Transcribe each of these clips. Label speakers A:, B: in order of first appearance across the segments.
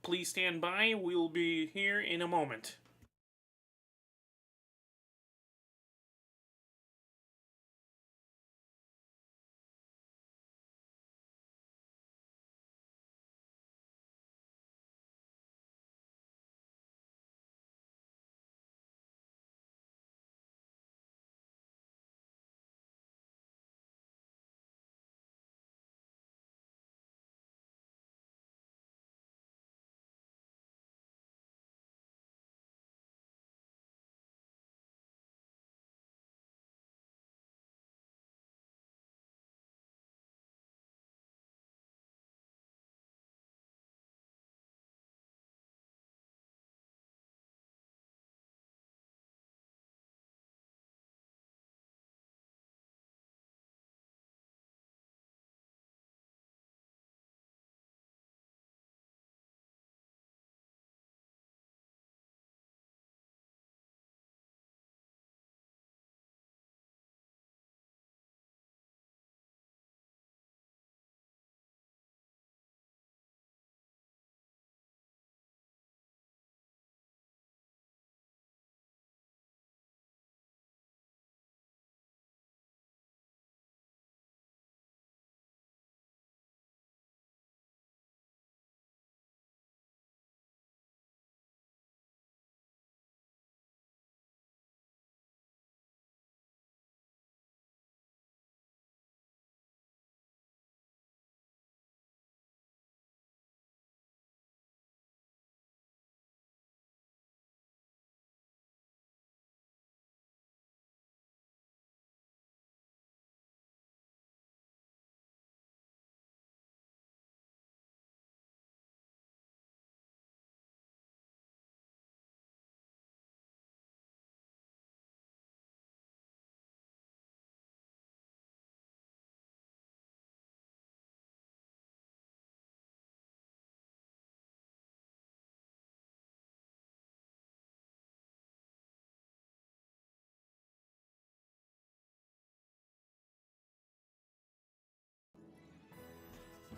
A: Please stand by. We'll be here in a moment.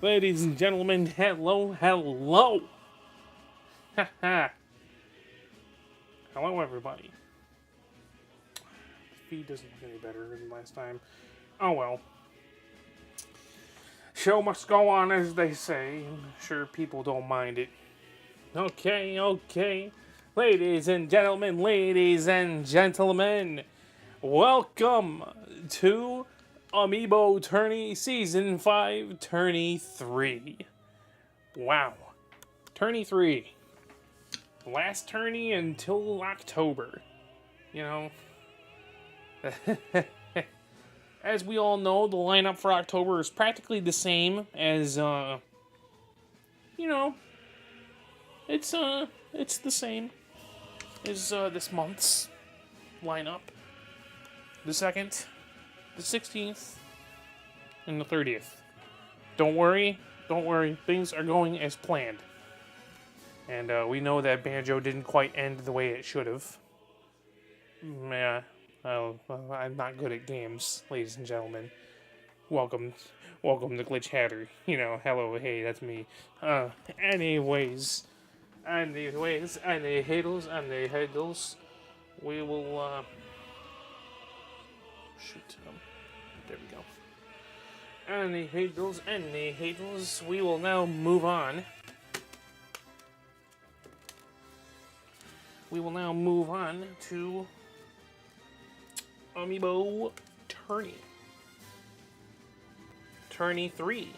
A: Ladies and gentlemen, hello, hello! Haha. Hello, everybody. The feed doesn't look any better than last time. Oh well. Show must go on, as they say. I'm sure people don't mind it. Okay. Ladies and gentlemen, welcome to Amiibo Tourney Season 5, Tourney 3. Wow. Tourney 3. Last tourney until October. You know. As we all know, the lineup for October is practically the same as, you know, it's the same as, this month's lineup. The 2nd, the 16th, and the 30th. Don't worry, things are going as planned. And, we know that Banjo didn't quite end the way it should have. Yeah. I'm not good at games, ladies and gentlemen. Welcome to Glitch Hatter. You know, hello, hey, that's me. Anyways, and the headles, we will, shoot, there we go. And the headles, we will now move on. We will now move on to Amiibo Tourney. Tourney 3.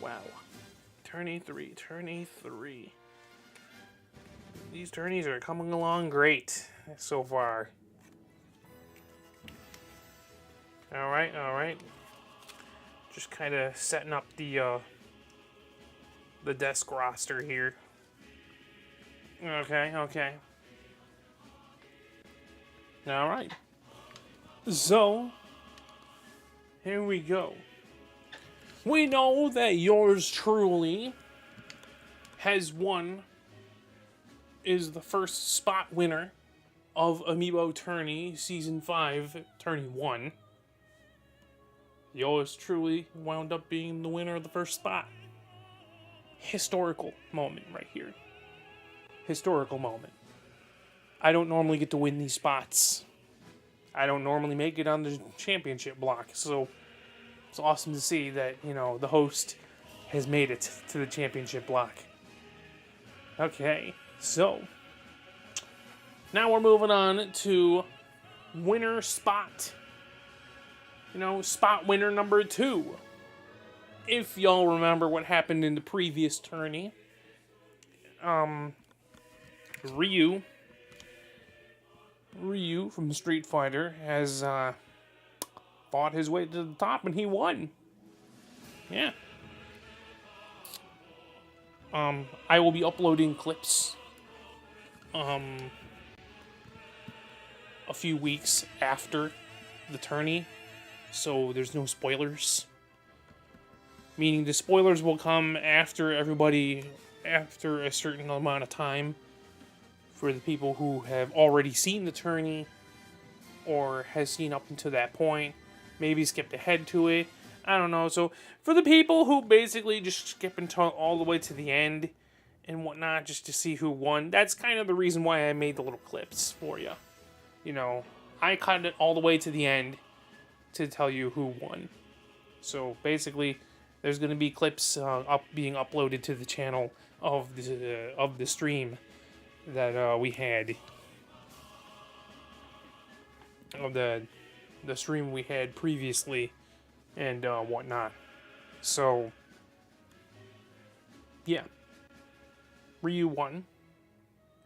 A: Wow. Tourney 3. These tourneys are coming along great so far. Alright. Just kind of setting up the desk roster here. Okay. Alright. So, here we go. We know that yours truly is the first spot winner of Amiibo Tourney Season 5, Tourney 1. Yours truly wound up being the winner of the first spot. historical moment right here. Historical moment. I don't normally get to win these spots. I don't normally make it on the championship block, so it's awesome to see that, you know, the host has made it to the championship block. Okay, so now we're moving on to winner spot. You know, spot winner number 2. If y'all remember what happened in the previous tourney, Ryu from Street Fighter has fought his way to the top and he won. Yeah. I will be uploading clips a few weeks after the tourney, so there's no spoilers. Meaning the spoilers will come after everybody, after a certain amount of time, for the people who have already seen the tourney or has seen up until that point, maybe skipped ahead to it. I don't know. So for the people who basically just skip until all the way to the end and whatnot, just to see who won, that's kind of the reason why I made the little clips for you. You know, I cut it all the way to the end to tell you who won. So basically, there's going to be clips being uploaded to the channel of the stream that we had, of the stream we had previously, and whatnot. So yeah, Ryu won.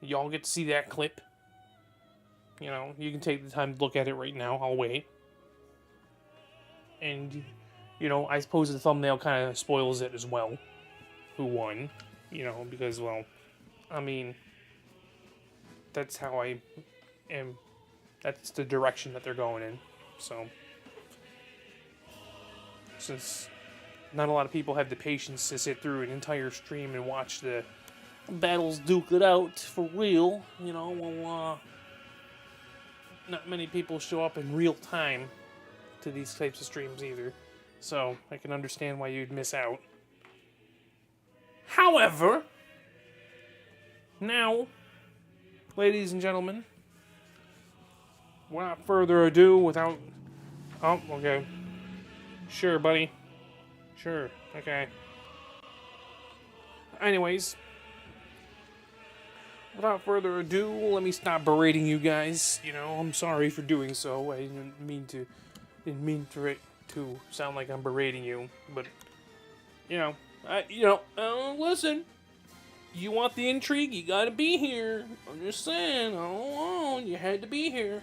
A: Y'all get to see that clip. You know, you can take the time to look at it right now. I'll wait. And, you know, I suppose the thumbnail kind of spoils it as well, who won. You know, because, well, I mean, that's how I am. That's the direction that they're going in. So, since not a lot of people have the patience to sit through an entire stream and watch the battles duke it out for real, you know, well, not many people show up in real time to these types of streams either. So, I can understand why you'd miss out. However, now, ladies and gentlemen, without further ado, without... Oh, okay. Sure, buddy. Sure, okay. Anyways, without further ado, let me stop berating you guys. You know, I'm sorry for doing so. I didn't mean for it to sound like I'm berating you, but you know, listen. You want the intrigue? You gotta be here. I'm just saying. Oh, you had to be here.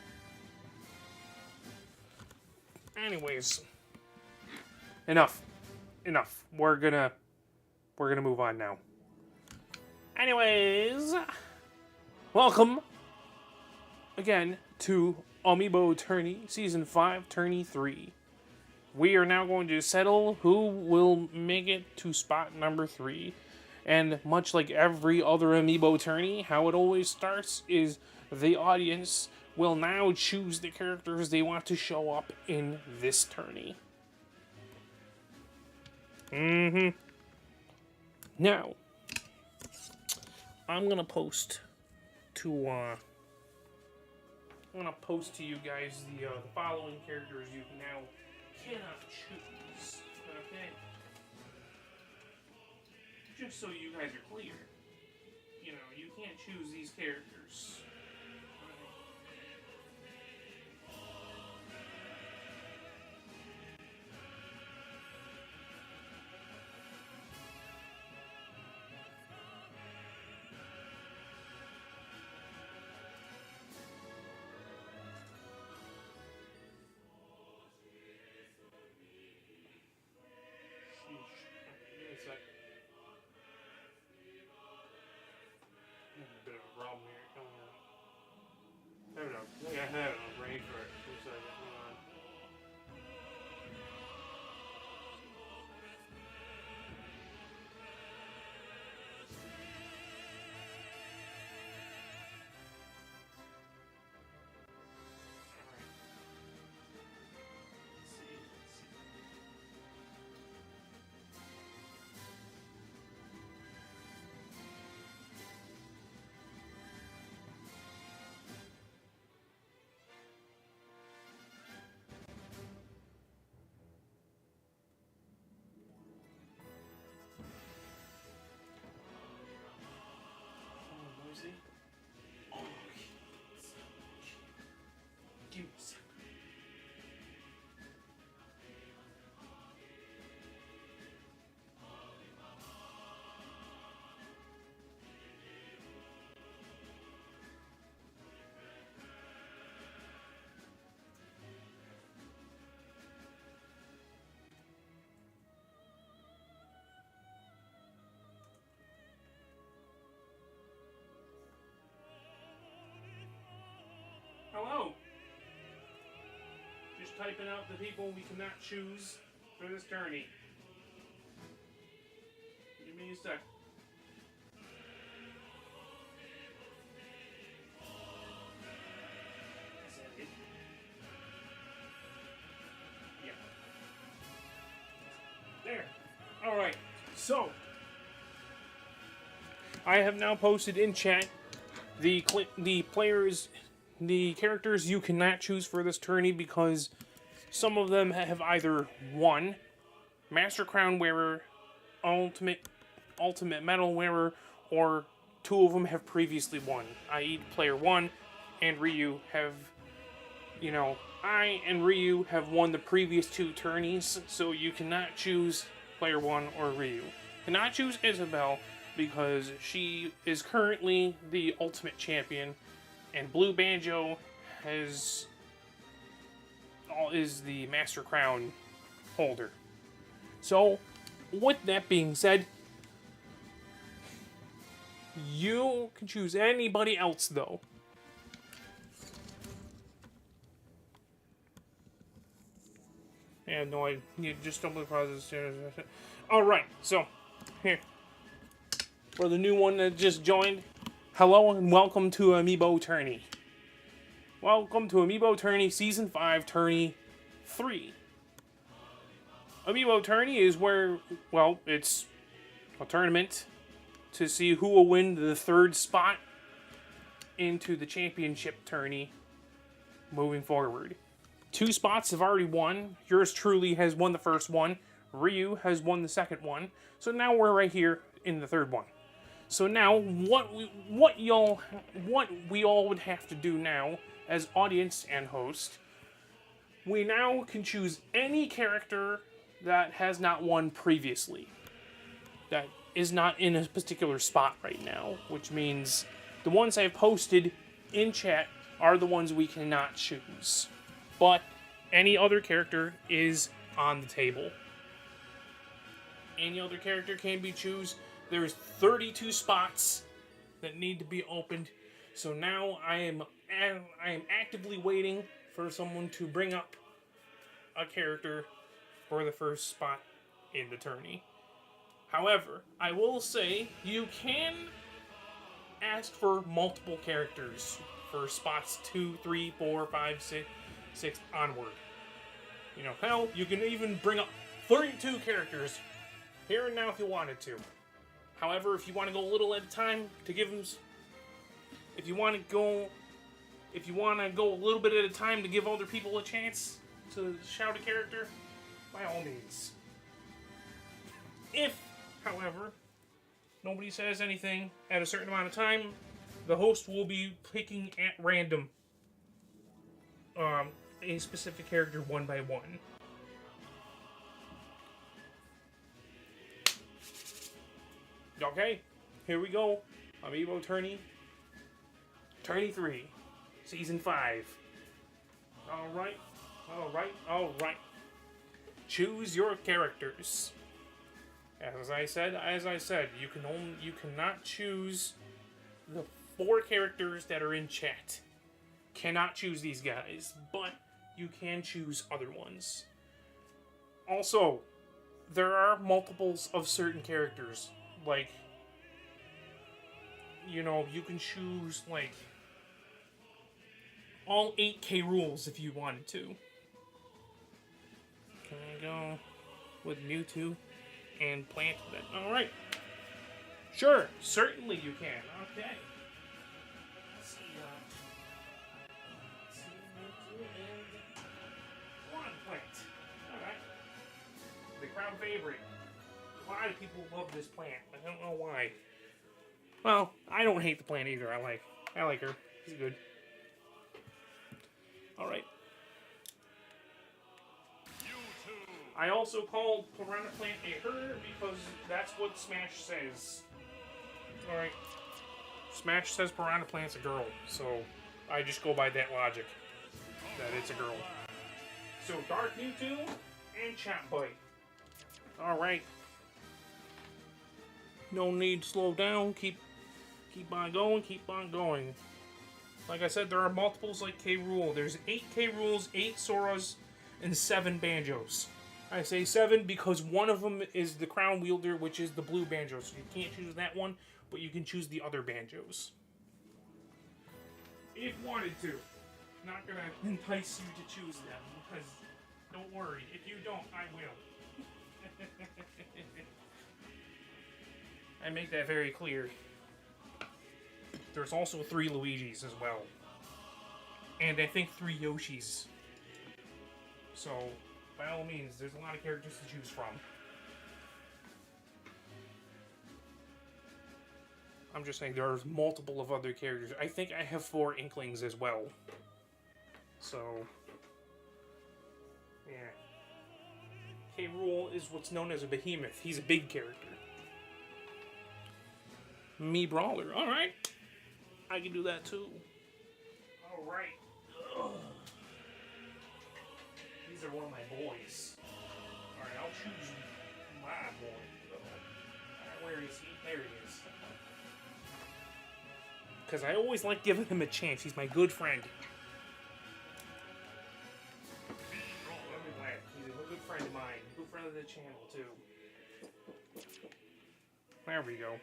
A: Anyways, enough. We're gonna move on now. Anyways, welcome again to Amiibo Tourney Season 5, Tourney 3. We are now going to settle who will make it to spot number 3. And much like every other Amiibo tourney, how it always starts is the audience will now choose the characters they want to show up in this tourney. Now, I'm gonna post to you guys the following characters you now cannot choose. Okay. Just so you guys are clear. You know, you can't choose these characters. A bit of a problem here. typing out the people we cannot choose for this tourney. Give me a sec. Is that it? Yeah. There. Alright. So, I have now posted in chat the characters you cannot choose for this tourney because some of them have either won, Master Crown wearer, Ultimate Medal wearer, or two of them have previously won. I.e. Player 1 and Ryu have, I and Ryu have won the previous two tourneys, so you cannot choose Player 1 or Ryu. Cannot choose Isabelle because she is currently the Ultimate Champion, and Blue Banjo is the Master Crown holder. So, with that being said, you can choose anybody else, though. Yeah, no, you just stumbled across this. Alright, so, here. For the new one that just joined, hello and welcome to Amiibo Tourney. Welcome to Amiibo Tourney Season 5 Tourney 3. Amiibo Tourney is where, well, it's a tournament to see who will win the third spot into the championship tourney moving forward. 2 spots have already won. Yours truly has won the first one. Ryu has won the second one. So now we're right here in the third one. So now, what we all would have to do now, as audience and host, we now can choose any character that has not won previously, that is not in a particular spot right now, which means the ones I've posted in chat are the ones we cannot choose. But any other character is on the table. Any other character can be chosen. There's 32 spots that need to be opened. So now I am actively waiting for someone to bring up a character for the first spot in the tourney. However, I will say you can ask for multiple characters for spots 2, 3, 4, 5, 6 onward. Hell, you can even bring up 32 characters here and now if you wanted to. However, if you want to go a little at a time to give them, if you want to go a little bit at a time to give other people a chance to shout a character, by all means. If, however, nobody says anything at a certain amount of time, the host will be picking at random a specific character one by one. Okay, here we go. Amiibo Tourney 3, Season 5. Alright. Choose your characters. As I said, you cannot choose the 4 characters that are in chat. Cannot choose these guys, but you can choose other ones. Also, there are multiples of certain characters. Like, you can choose, like, all 8K rules if you wanted to. Can I go with Mewtwo and Plant then? Alright. Sure, certainly you can. Okay. Let's see, Mewtwo and Plant. Alright. The crowd favorite. A lot of people love this plant. I don't know why. Well, I don't hate the plant either. I like her. She's good. Alright. I also called Piranha Plant a her because that's what Smash says. Alright. Smash says Piranha Plant's a girl, so I just go by that logic. That it's a girl. So Dark Mewtwo and Chop Bite. Alright. No need to slow down. Keep on going. Like I said, there are multiples like K. Rool. There's 8 K. Rools, 8 Soras, and 7 banjos. I say 7 because one of them is the crown wielder, which is the blue banjo. So you can't choose that one, but you can choose the other banjos. If wanted to. Not gonna entice you to choose them, because don't worry, if you don't, I will. I make that very clear. There's also 3 Luigis as well. And I think 3 Yoshis. So, by all means, there's a lot of characters to choose from. I'm just saying there's multiple of other characters. I think I have 4 Inklings as well. So, yeah. K. Rool is what's known as a behemoth. He's a big character. Me Brawler. Alright. I can do that too. Alright. These are one of my boys. Alright, I'll choose my boy. Where is he? There he is. Because I always like giving him a chance. He's my good friend. He's a good friend of mine. Good friend of the channel, too. There we go.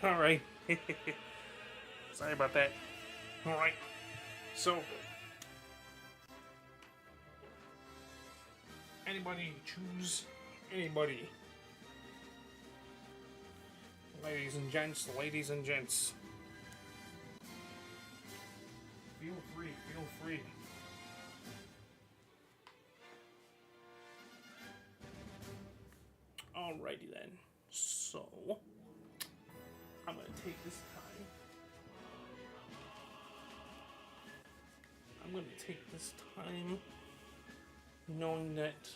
A: Alright. Sorry about that. Alright. So, anybody choose anybody. Ladies and gents, ladies and gents. Feel free, feel free. Alrighty then. So, I'm gonna take this time. I'm gonna take this time knowing that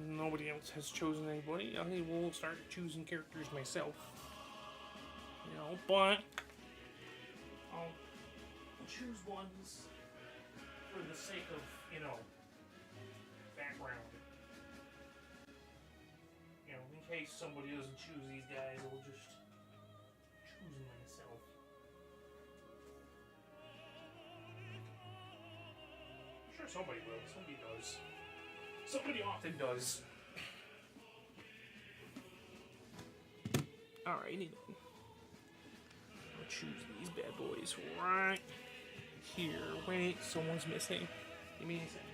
A: nobody else has chosen anybody. I will start choosing characters myself. You know, but I'll choose ones for the sake of, you know, background. You know, in case somebody doesn't choose these guys, I'll just choose myself. I'm sure somebody will. Somebody does. Somebody often does. Alrighty then. I'll choose these bad boys right here. Wait, someone's missing. Give me a second.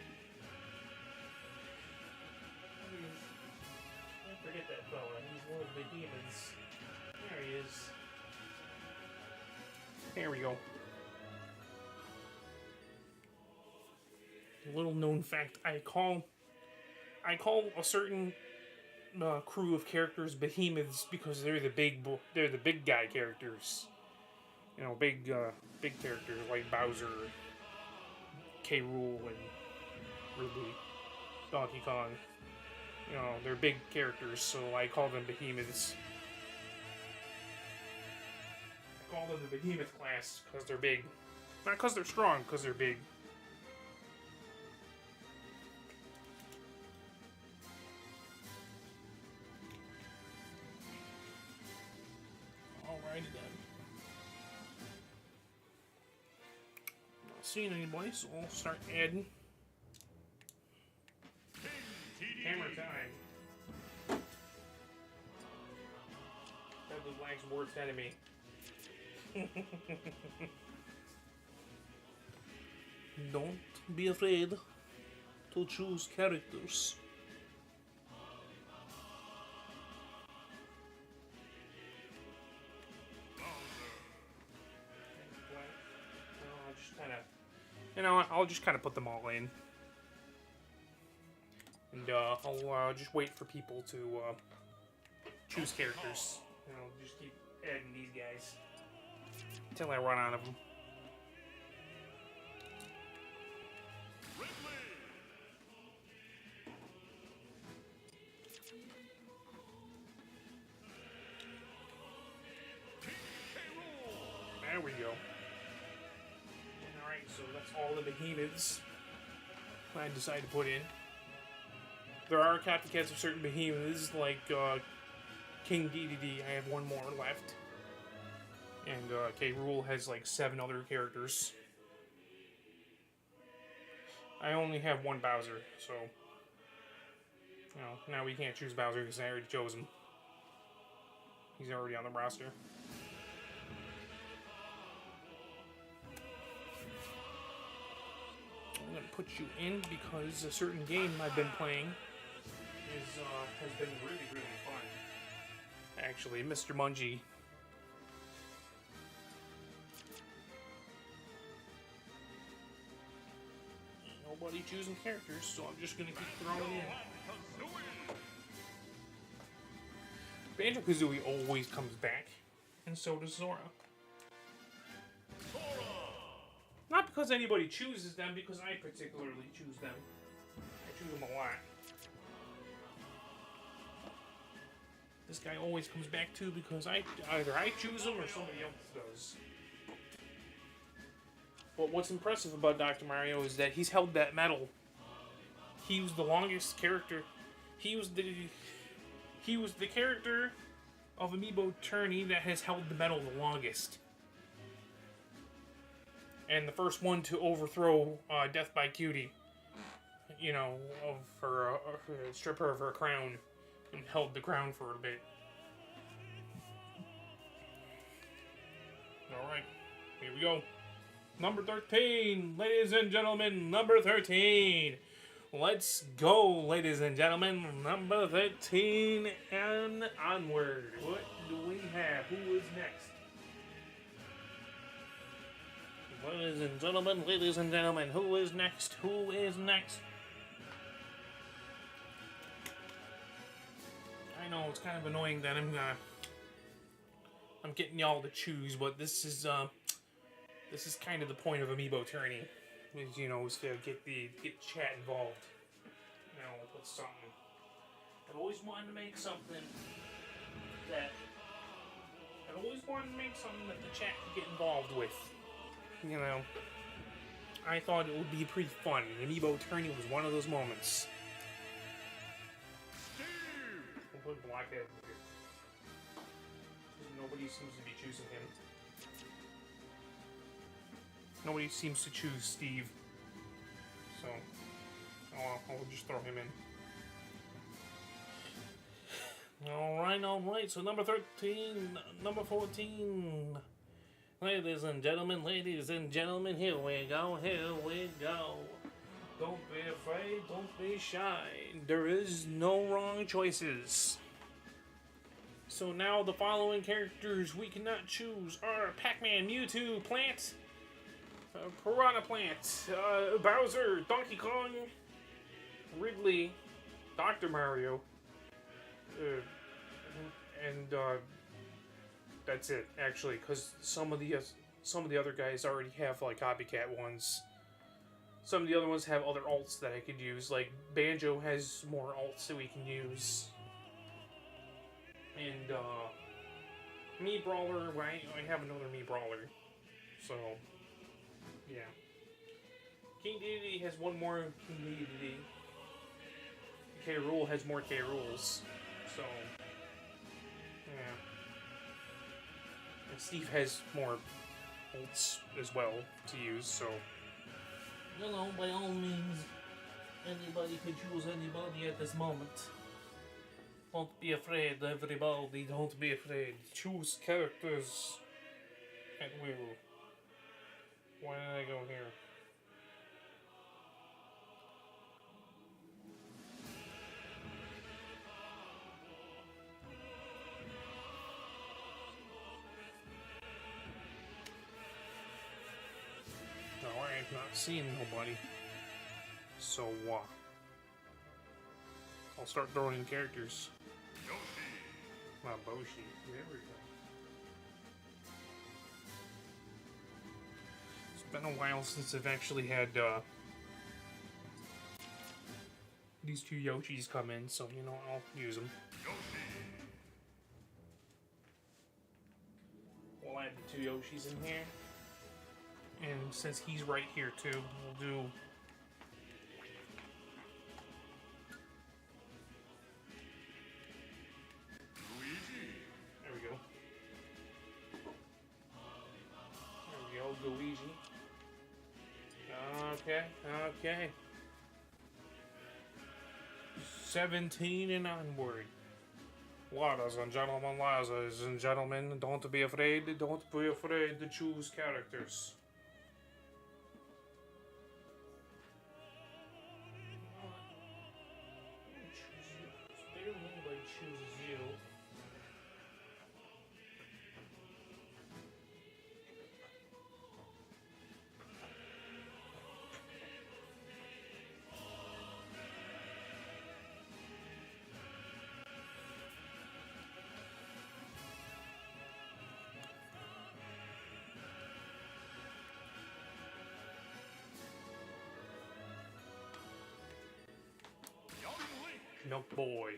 A: Forget that fella. He's one of the demons. There he is. There we go. A little known fact: I call a certain crew of characters behemoths because they're the big guy characters. You know, big characters like Bowser, K. Rool, and Ridley, Donkey Kong. You know, they're big characters, so I call them behemoths. I call them the behemoth class because they're big. Not because they're strong, because they're big. Alrighty then. Not seeing anybody, so I'll start adding. Hammer time. Deadly Black's worst enemy. Don't be afraid to choose characters. I'll just kind of put them all in. And I'll just wait for people to choose characters. And I'll just keep adding these guys until I run out of them. There we go. Alright, so that's all the behemoths. I decided to put in. There are copycats of certain behemoths, like King DDD. I have one more left. And K. Rool has like 7 other characters. I only have one Bowser, so... You know, now we can't choose Bowser because I already chose him. He's already on the roster. I'm going to put you in because a certain game I've been playing has been really, really fun. Actually, Mr. Mungie. Nobody choosing characters, so I'm just going to keep throwing in. Banjo-Kazooie always comes back, and so does Zora. Not because anybody chooses them, because I particularly choose them. I choose them a lot. This guy always comes back too because either I choose him or somebody else does. But what's impressive about Dr. Mario is that he's held that medal. He was the longest character. He was the character of Amiibo Tourney that has held the medal the longest. And the first one to overthrow Death by Cutie. You know, strip her of her crown. And held the crown for a bit. Alright, here we go. Number 13, ladies and gentlemen, number 13. Let's go, ladies and gentlemen. Number 13 and onward. What do we have? Who is next? Ladies and gentlemen, who is next? Who is next? I know it's kind of annoying that I'm getting y'all to choose, but this is kind of the point of Amiibo Tourney, is, you know, is to get chat involved. You know, with something. I've always wanted to make something that the chat could get involved with. You know, I thought it would be pretty fun. Amiibo Tourney was one of those moments. We'll put Blackhead here. Nobody seems to be choosing him. Nobody seems to choose Steve. So, I'll just throw him in. Alright. So number 13, number 14. Ladies and gentlemen, here we go. Don't be afraid, don't be shy. There is no wrong choices. So now the following characters we cannot choose are Pac-Man, Mewtwo, Plant, Piranha Plant, Bowser, Donkey Kong, Ridley, Dr. Mario, and that's it, actually, because some of the other guys already have like copycat ones. Some of the other ones have other alts that I could use, like Banjo has more alts that we can use. And Mii Brawler, I have another Mii Brawler, so yeah. King Dedede has one more King Dedede. K. Rool has more K. Rools, so yeah. And Steve has more ults as well to use, so you know, by all means, anybody can choose anybody at this moment. Don't be afraid, everybody, don't be afraid. Choose characters at will. Why did I go here? Alright, not seeing nobody. So, I'll start throwing in characters. Boshi. There we go. It's been a while since I've actually had these two Yoshis come in, so you know, I'll use them. We'll add the two Yoshis in here. And since he's right here too, we'll do Okay, okay. 17 and onward. Ladies and gentlemen, don't be afraid to choose characters. Nobody chooses you. Milk boy.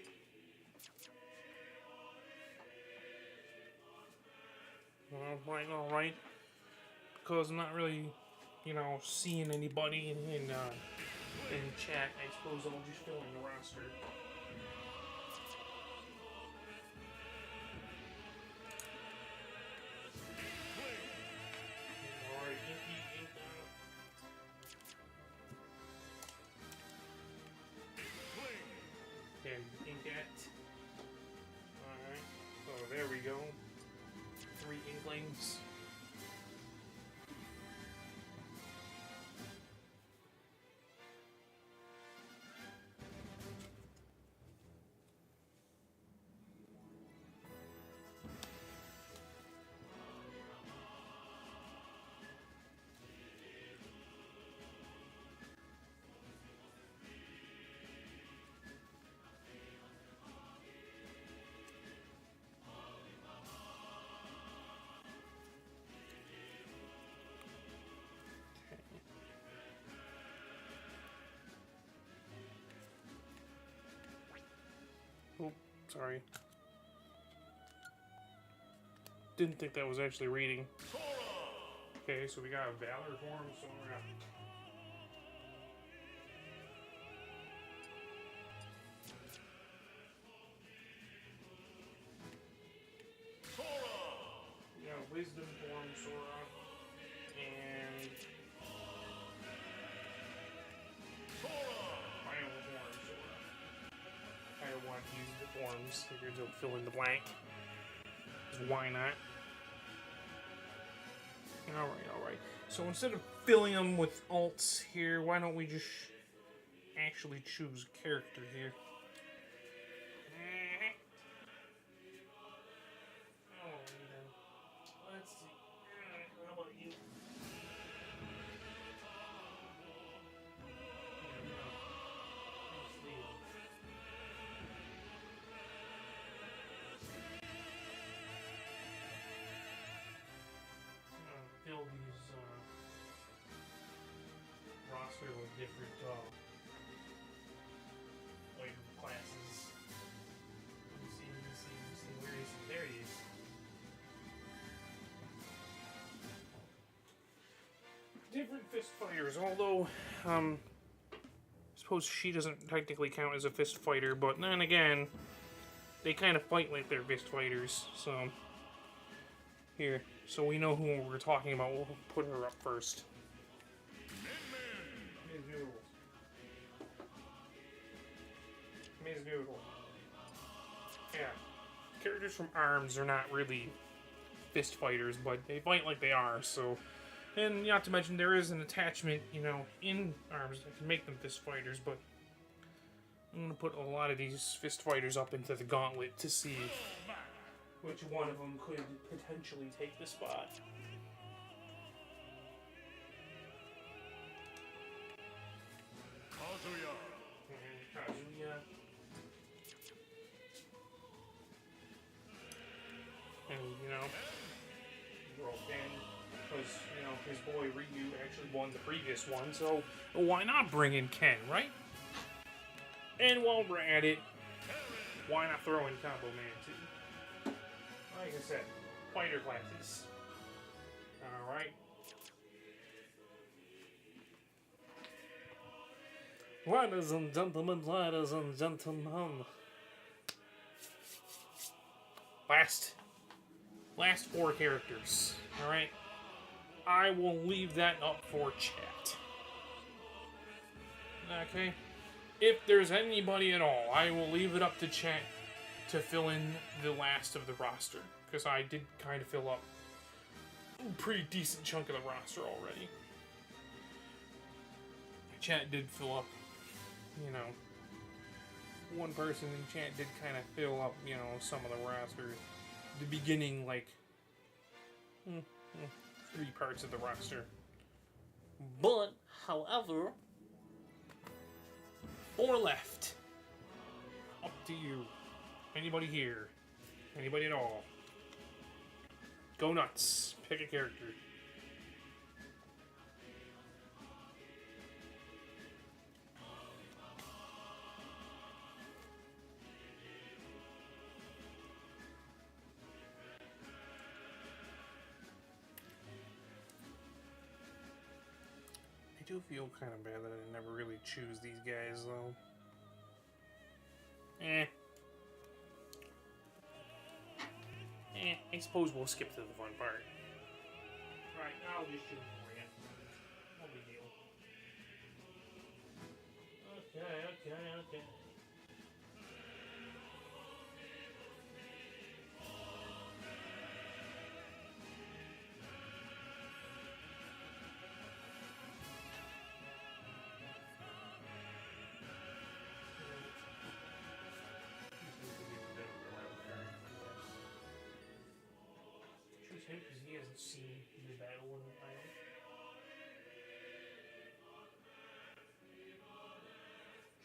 A: Alright. Because I'm not really, seeing anybody in chat. I suppose I'll just fill in the roster. Alright, and Inkette. Alright, so there we go. 3 Inklings. Oh, sorry. Didn't think that was actually reading. Okay, so we got a Valor form, Sora. We got Wisdom form, Sora. And Final form, Sora. I don't want to use the forms. Figured to fill in the blank. Why not? Alright. So instead of filling them with alts here, why don't we just actually choose a character here? Let's see. How about you? Fill these roster with different wave classes. Let me see. Where is he? There he is. Different fist fighters, although I suppose she doesn't technically count as a fist fighter, but then again, they kind of fight like they're fist fighters, so here. So we know who we're talking about. We'll put her up first. Ms. Noodle. Ms. Noodle. Yeah. Characters from ARMS are not really fist fighters, but they fight like they are, so. And not to mention, there is an attachment, in ARMS that can make them fist fighters, but I'm going to put a lot of these fist fighters up into the gauntlet to see which one of them could potentially take the spot. Kazuya. And, because, his boy Ryu actually won the previous one, so why not bring in Ken, right? And while we're at it, why not throw in Combo Man, too? Like I said, fighter classes. Alright. Ladies and gentlemen. Last 4 characters. Alright. I will leave that up for chat. Okay? If there's anybody at all, I will leave it up to chat to fill in the last of the roster. Because I did kind of fill up a pretty decent chunk of the roster already. Chat did fill up, you know, one person in chat did kind of fill up, you know, some of the roster. The beginning, like, 3 parts of the roster. But, however, 4 left. Up to you. Anybody here? Anybody at all? Go nuts. Pick a character. I do feel kind of bad that I never really choose these guys, though. I suppose we'll skip to the fun part. Right, I'll just choose for you. No big deal. Okay. Choose him because he hasn't seen the battle in the final.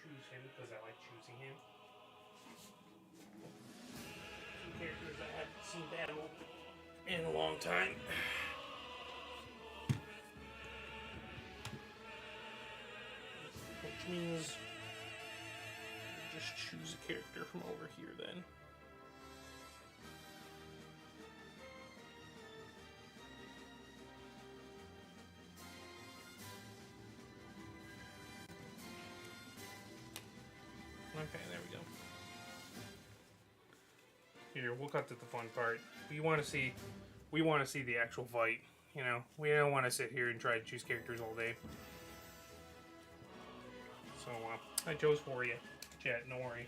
A: Choose him because I like choosing him. 2 characters I haven't seen battle in a long time. Which means I'll just choose a character from over here then. Okay, there we go. Here, we'll cut to the fun part. We want to see the actual fight. You know, we don't want to sit here and try to choose characters all day. So, I chose for you, chat. Don't worry.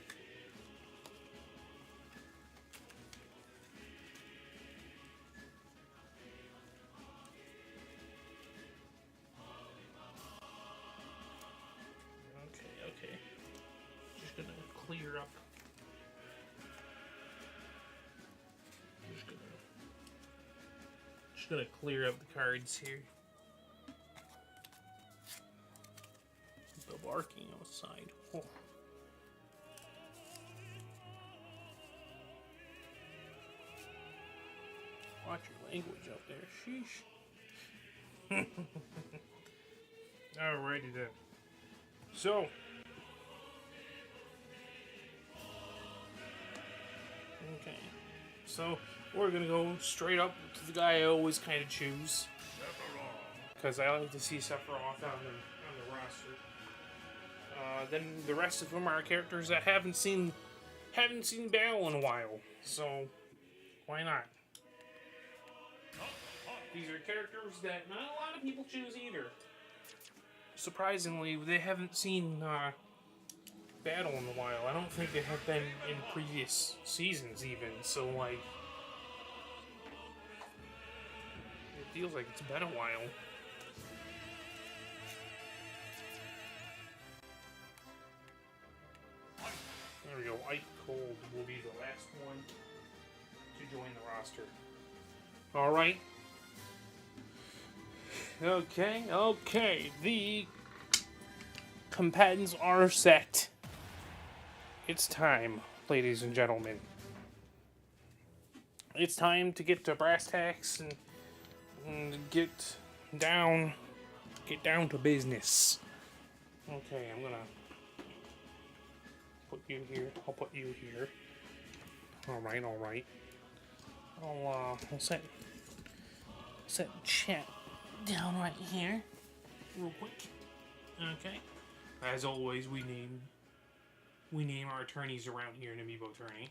A: Okay. Just gonna clear up. Just gonna clear up the cards here. The barking outside. Oh. Watch your language out there. Sheesh. Alrighty then. So. Okay. So, we're gonna go straight up to the guy I always kind of choose. Because I like to see Sephiroth on the roster. Then the rest of them are characters that haven't seen battle in a while. So, why not? These are characters that not a lot of people choose either. Surprisingly, they haven't seen battle in a while. I don't think they have been in previous seasons even. So, like, it feels like it's been a while. There we go. Ice Cold will be the last one to join the roster. Alright. Okay. The combatants are set. It's time, ladies and gentlemen. It's time to get to brass tacks and get down to business. Okay, I'm gonna put you here. I'll put you here. Alright. I'll set chat down right here. Real quick. Okay. As always, we name our attorneys around here in Amiibo Tourney.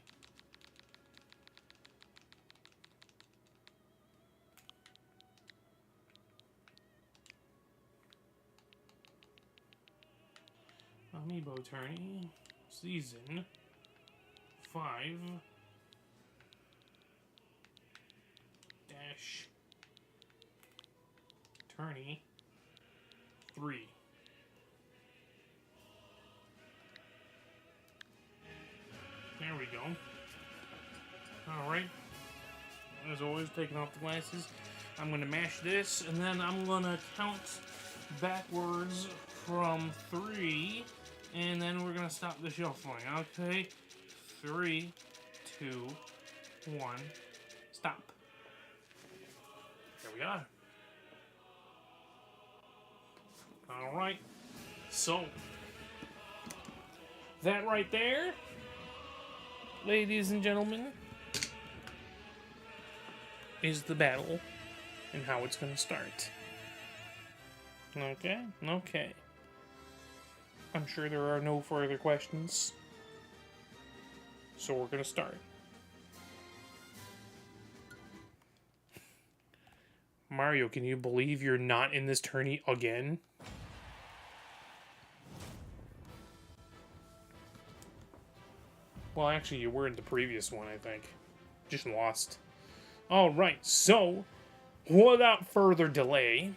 A: Amiibo Tourney, Season 5 dash Tourney 3. There we go. Alright. As always, taking off the glasses. I'm going to mash this, and then I'm going to count backwards from 3, and then we're going to stop the shuffling. Okay? 3, 2, 1, stop. There we are. Alright. So, that right there, ladies and gentlemen, is the battle and how it's going to start. Okay? Okay. I'm sure there are no further questions. So we're going to start. Mario, can you believe you're not in this tourney again? Well, actually, you were in the previous one, I think. Just lost. Alright, so, without further delay,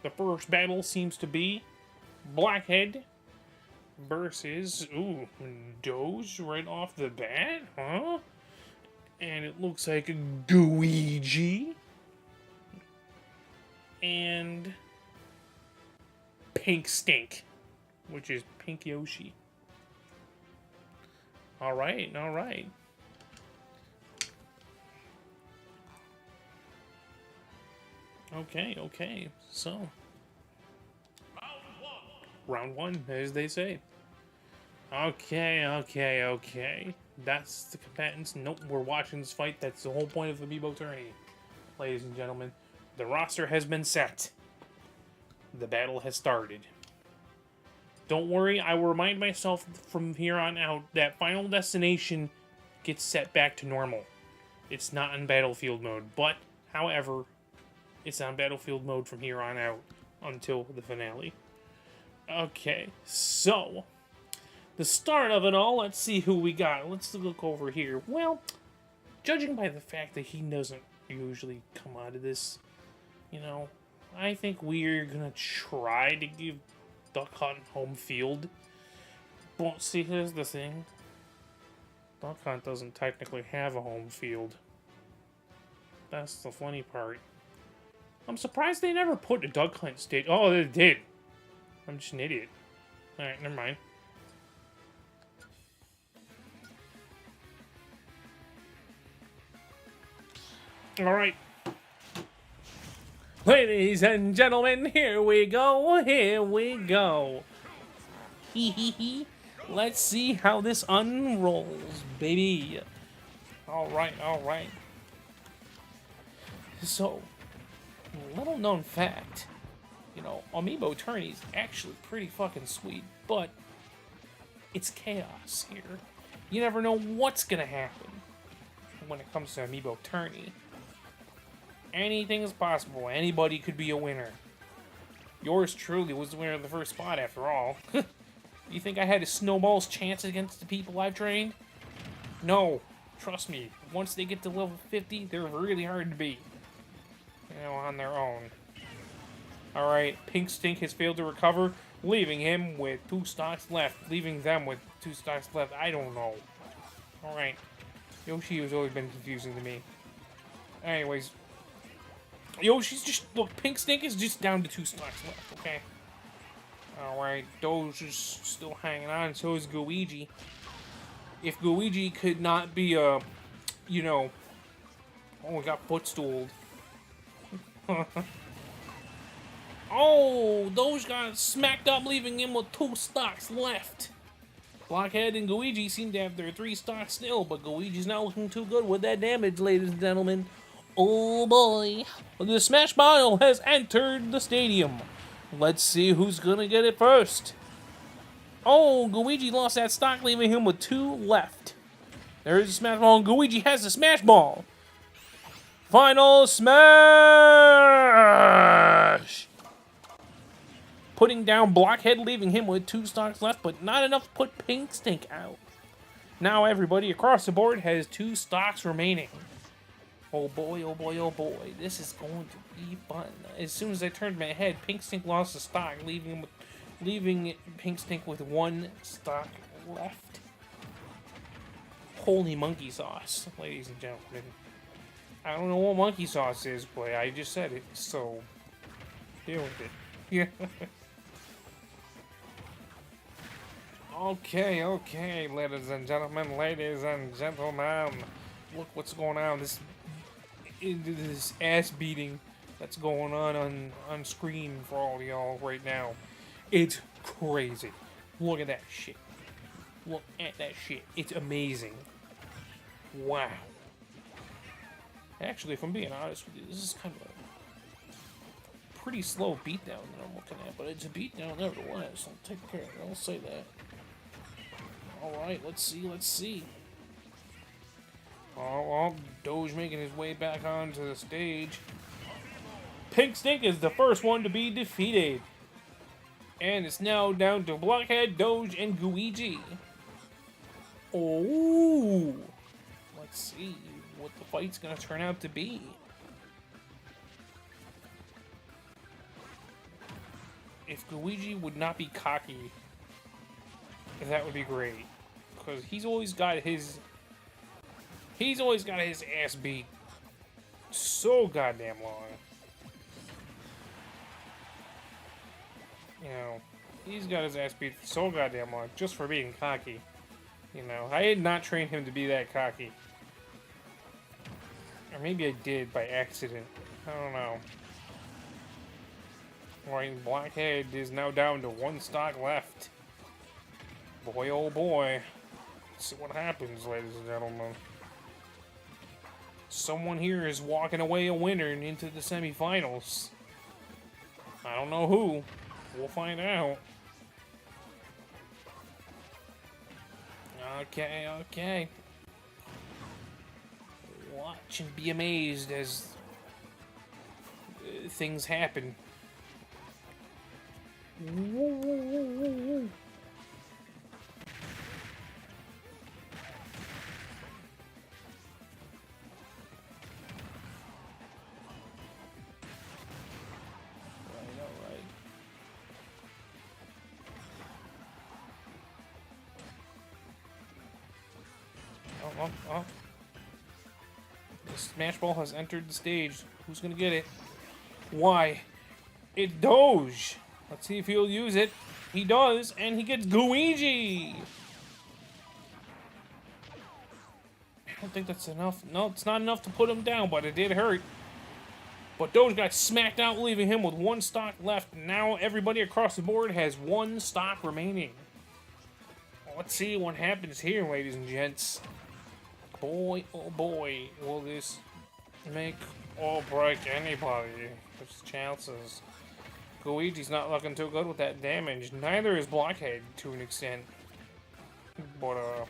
A: the first battle seems to be Blackhead versus, Doge right off the bat, huh? And it looks like a Luigi and Pink Stink, which is Pink Yoshi. Alright, alright. Okay, okay, so. Round one, as they say. Okay, okay, okay. That's the combatants. Nope, we're watching this fight. That's the whole point of the Amiibo Tourney. Ladies and gentlemen, the roster has been set. The battle has started. Don't worry, I will remind myself from here on out that Final Destination gets set back to normal. It's not in Battlefield mode, but, however, it's on Battlefield mode from here on out until the finale. Okay, so, the start of it all, let's see who we got. Let's look over here. Well, judging by the fact that he doesn't usually come out of this, you know, I think we're gonna try to give Duck Hunt home field. But see, here's the thing. Duck Hunt doesn't technically have a home field. That's the funny part. I'm surprised they never put a Duck Hunt stage. Oh, they did. I'm just an idiot. Alright, never mind. Alright. Ladies and gentlemen, here we go, here we go. Hee hee hee. Let's see how this unrolls, baby. Alright, alright. So, little known fact, you know, Amiibo Tourney is actually pretty fucking sweet, but it's chaos here. You never know what's gonna happen when it comes to Amiibo Tourney. Anything is possible. Anybody could be a winner. Yours truly was the winner of the first spot, after all. You think I had a snowball's chance against the people I've trained? No. Trust me. Once they get to level 50, they're really hard to beat. You know, on their own. Alright, Pink Stink has failed to recover, leaving him with 2 stocks left. Leaving them with 2 stocks left. I don't know. Alright. Yoshi has always been confusing to me. Anyways. Yoshi's just... Look, Pink Stink is just down to 2 stocks left, okay? Alright, Doge is still hanging on, so is Luigi. If Luigi could not be a... You know... Oh, we got footstooled. Oh, Doge got smacked up, leaving him with 2 stocks left. Blockhead and Luigi seem to have their 3 stocks still, but Luigi's not looking too good with that damage, ladies and gentlemen. Oh boy. The Smash Bottle has entered the stadium. Let's see who's gonna get it first. Oh, Luigi lost that stock, leaving him with 2 left. There's the Smash Ball, and Luigi has the Smash Ball. Final Smash! putting down Blockhead, leaving him with 2 stocks left, but not enough to put Pink Stink out. Now everybody across the board has 2 stocks remaining. Oh boy, oh boy, oh boy. This is going to be fun. As soon as I turned my head, Pink Stink lost a stock, leaving Pink Stink with 1 stock left. Holy monkey sauce, ladies and gentlemen. I don't know what monkey sauce is, but I just said it, so deal with it. Yeah. Okay, ladies and gentlemen, look what's going on. This ass beating that's going on screen for all of y'all right now. It's crazy. Look at that shit. Look at that shit. It's amazing. Wow. Actually, if I'm being honest with you, this is kind of a pretty slow beatdown that I'm looking at, but it's a beatdown nevertheless. I'll take care of it. I'll say that. Alright, let's see. Oh, Doge making his way back onto the stage. Pink Stink is the first one to be defeated. And it's now down to Blockhead, Doge, and Sqwee. Oh! Let's see what the fight's gonna turn out to be. If Sqwee would not be cocky, that would be great. Because he's always got his ass beat so goddamn long. You know, he's got his ass beat so goddamn long just for being cocky. You know, I did not train him to be that cocky. Or maybe I did by accident. I don't know. Right, Blockhead is now down to 1 stock left. Boy, oh boy. Let's see what happens, ladies and gentlemen. Someone here is walking away a winner and into the semifinals. I don't know who. We'll find out. Okay. Watch and be amazed as things happen. Whoa. Oh. The Smash Ball has entered the stage. Who's gonna get it? Why? It's Doge. Let's see if he'll use it. He does, and he gets Sqwee. I don't think that's enough. No, it's not enough to put him down, but it did hurt. But Doge got smacked out, leaving him with 1 stock left. Now everybody across the board has 1 stock remaining. Let's see what happens here, ladies and gents. Boy, oh boy, will this make or break anybody? There's chances. Sqwee's not looking too good with that damage. Neither is Blockhead, to an extent. But,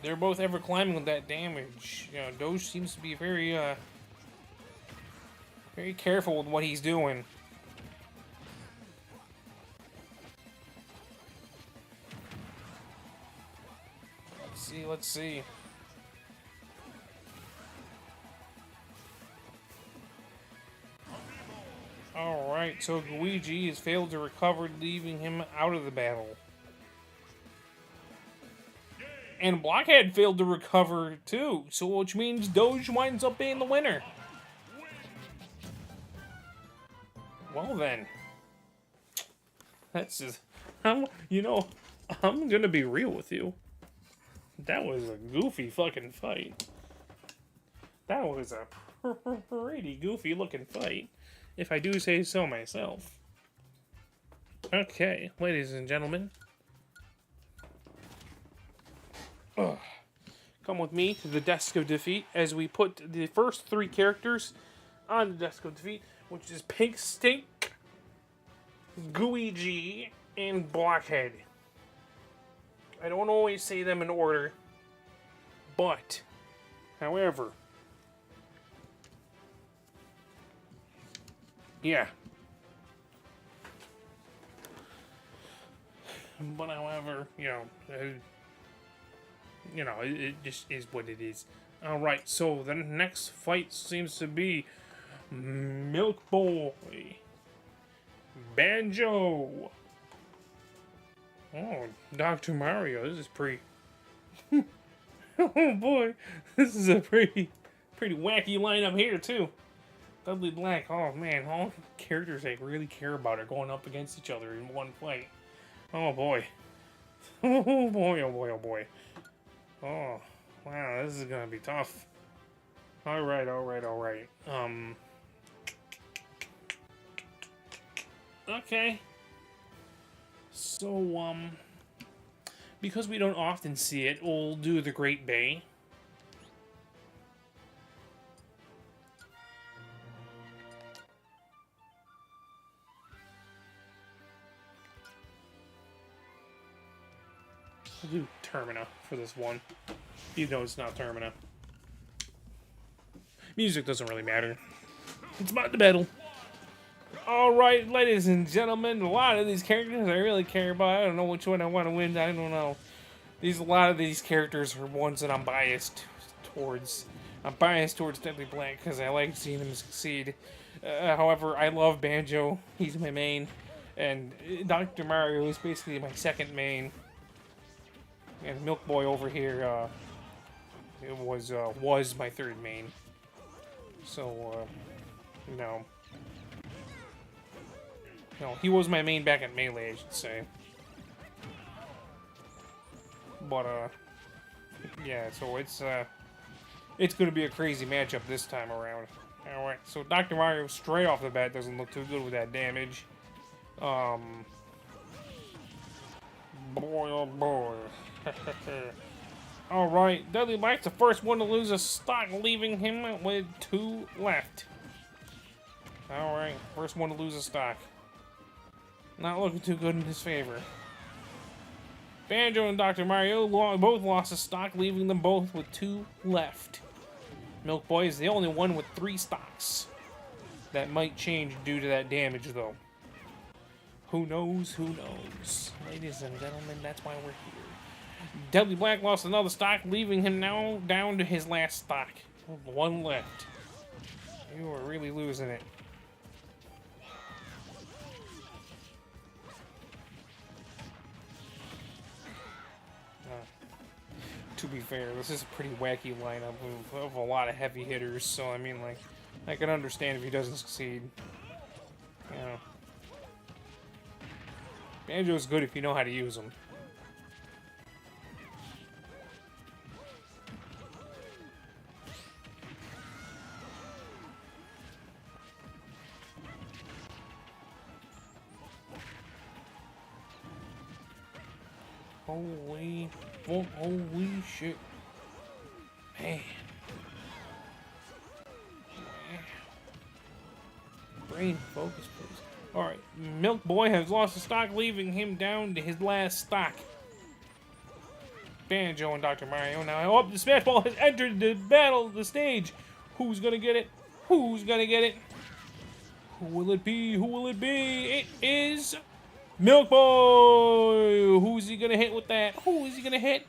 A: they're both ever climbing with that damage. You know, Doge seems to be very careful with what he's doing. Let's see. Alright, so Sqwee has failed to recover, leaving him out of the battle. And Blockhead failed to recover too, so which means Doge winds up being the winner. Well then. That's just... I'm gonna be real with you. That was a goofy fucking fight. That was a pretty goofy looking fight, if I do say so myself. Okay, ladies and gentlemen. Come with me to the desk of defeat as we put the first 3 characters on the desk of defeat, which is Pink Stink, Sqwee, and Blockhead. I don't always say them in order, but, however, yeah. But however, it just is what it is. All right, so the next fight seems to be Milk Boy, Banjo. Oh, Dr. Mario, this is pretty. Oh boy, this is a pretty wacky lineup here too. Dudley Black, oh man, all characters I really care about are going up against each other in one fight. Oh boy. Oh boy, oh boy, oh boy. Oh, wow, this is gonna be tough. Alright. Okay. So, because we don't often see it, we'll do the Great Bay. We'll do Termina for this one. Even though it's not Termina. Music doesn't really matter. It's about the battle. Alright, ladies and gentlemen, a lot of these characters I really care about. I don't know which one I want to win. I don't know. A lot of these characters are ones that I'm biased towards. I'm biased towards Dudley Black because I like seeing him succeed. However, I love Banjo. He's my main. And Dr. Mario is basically my second main. And Milk Boy over here it was my third main. So, no, he was my main back at Melee, I should say. But, yeah, so it's gonna be a crazy matchup this time around. Alright, so Dr. Mario straight off the bat doesn't look too good with that damage. Boy, oh boy. Alright, Dudley Black's the first one to lose a stock, leaving him with 2 left. Alright, first one to lose a stock. Not looking too good in his favor. Banjo and Dr. Mario both lost a stock, leaving them both with 2 left. Milk Boy is the only one with 3 stocks. That might change due to that damage, though. Who knows? Who knows? Ladies and gentlemen, that's why we're here. Dudley Black lost another stock, leaving him now down to his last stock. 1 left. You are really losing it. To be fair, this is a pretty wacky lineup of a lot of heavy hitters, so I mean, like, I can understand if he doesn't succeed. You know. Banjo's good if you know how to use him. Holy shit. Man. Brain focus, please. Alright, Milk Boy has lost a stock, leaving him down to his last stock. Banjo and Dr. Mario now. Oh, the Smash Ball has entered the battle, the stage. Who's gonna get it? Who's gonna get it? Who will it be? Who will it be? It is Milk Boy! Who's he gonna hit with that? Who is he gonna hit?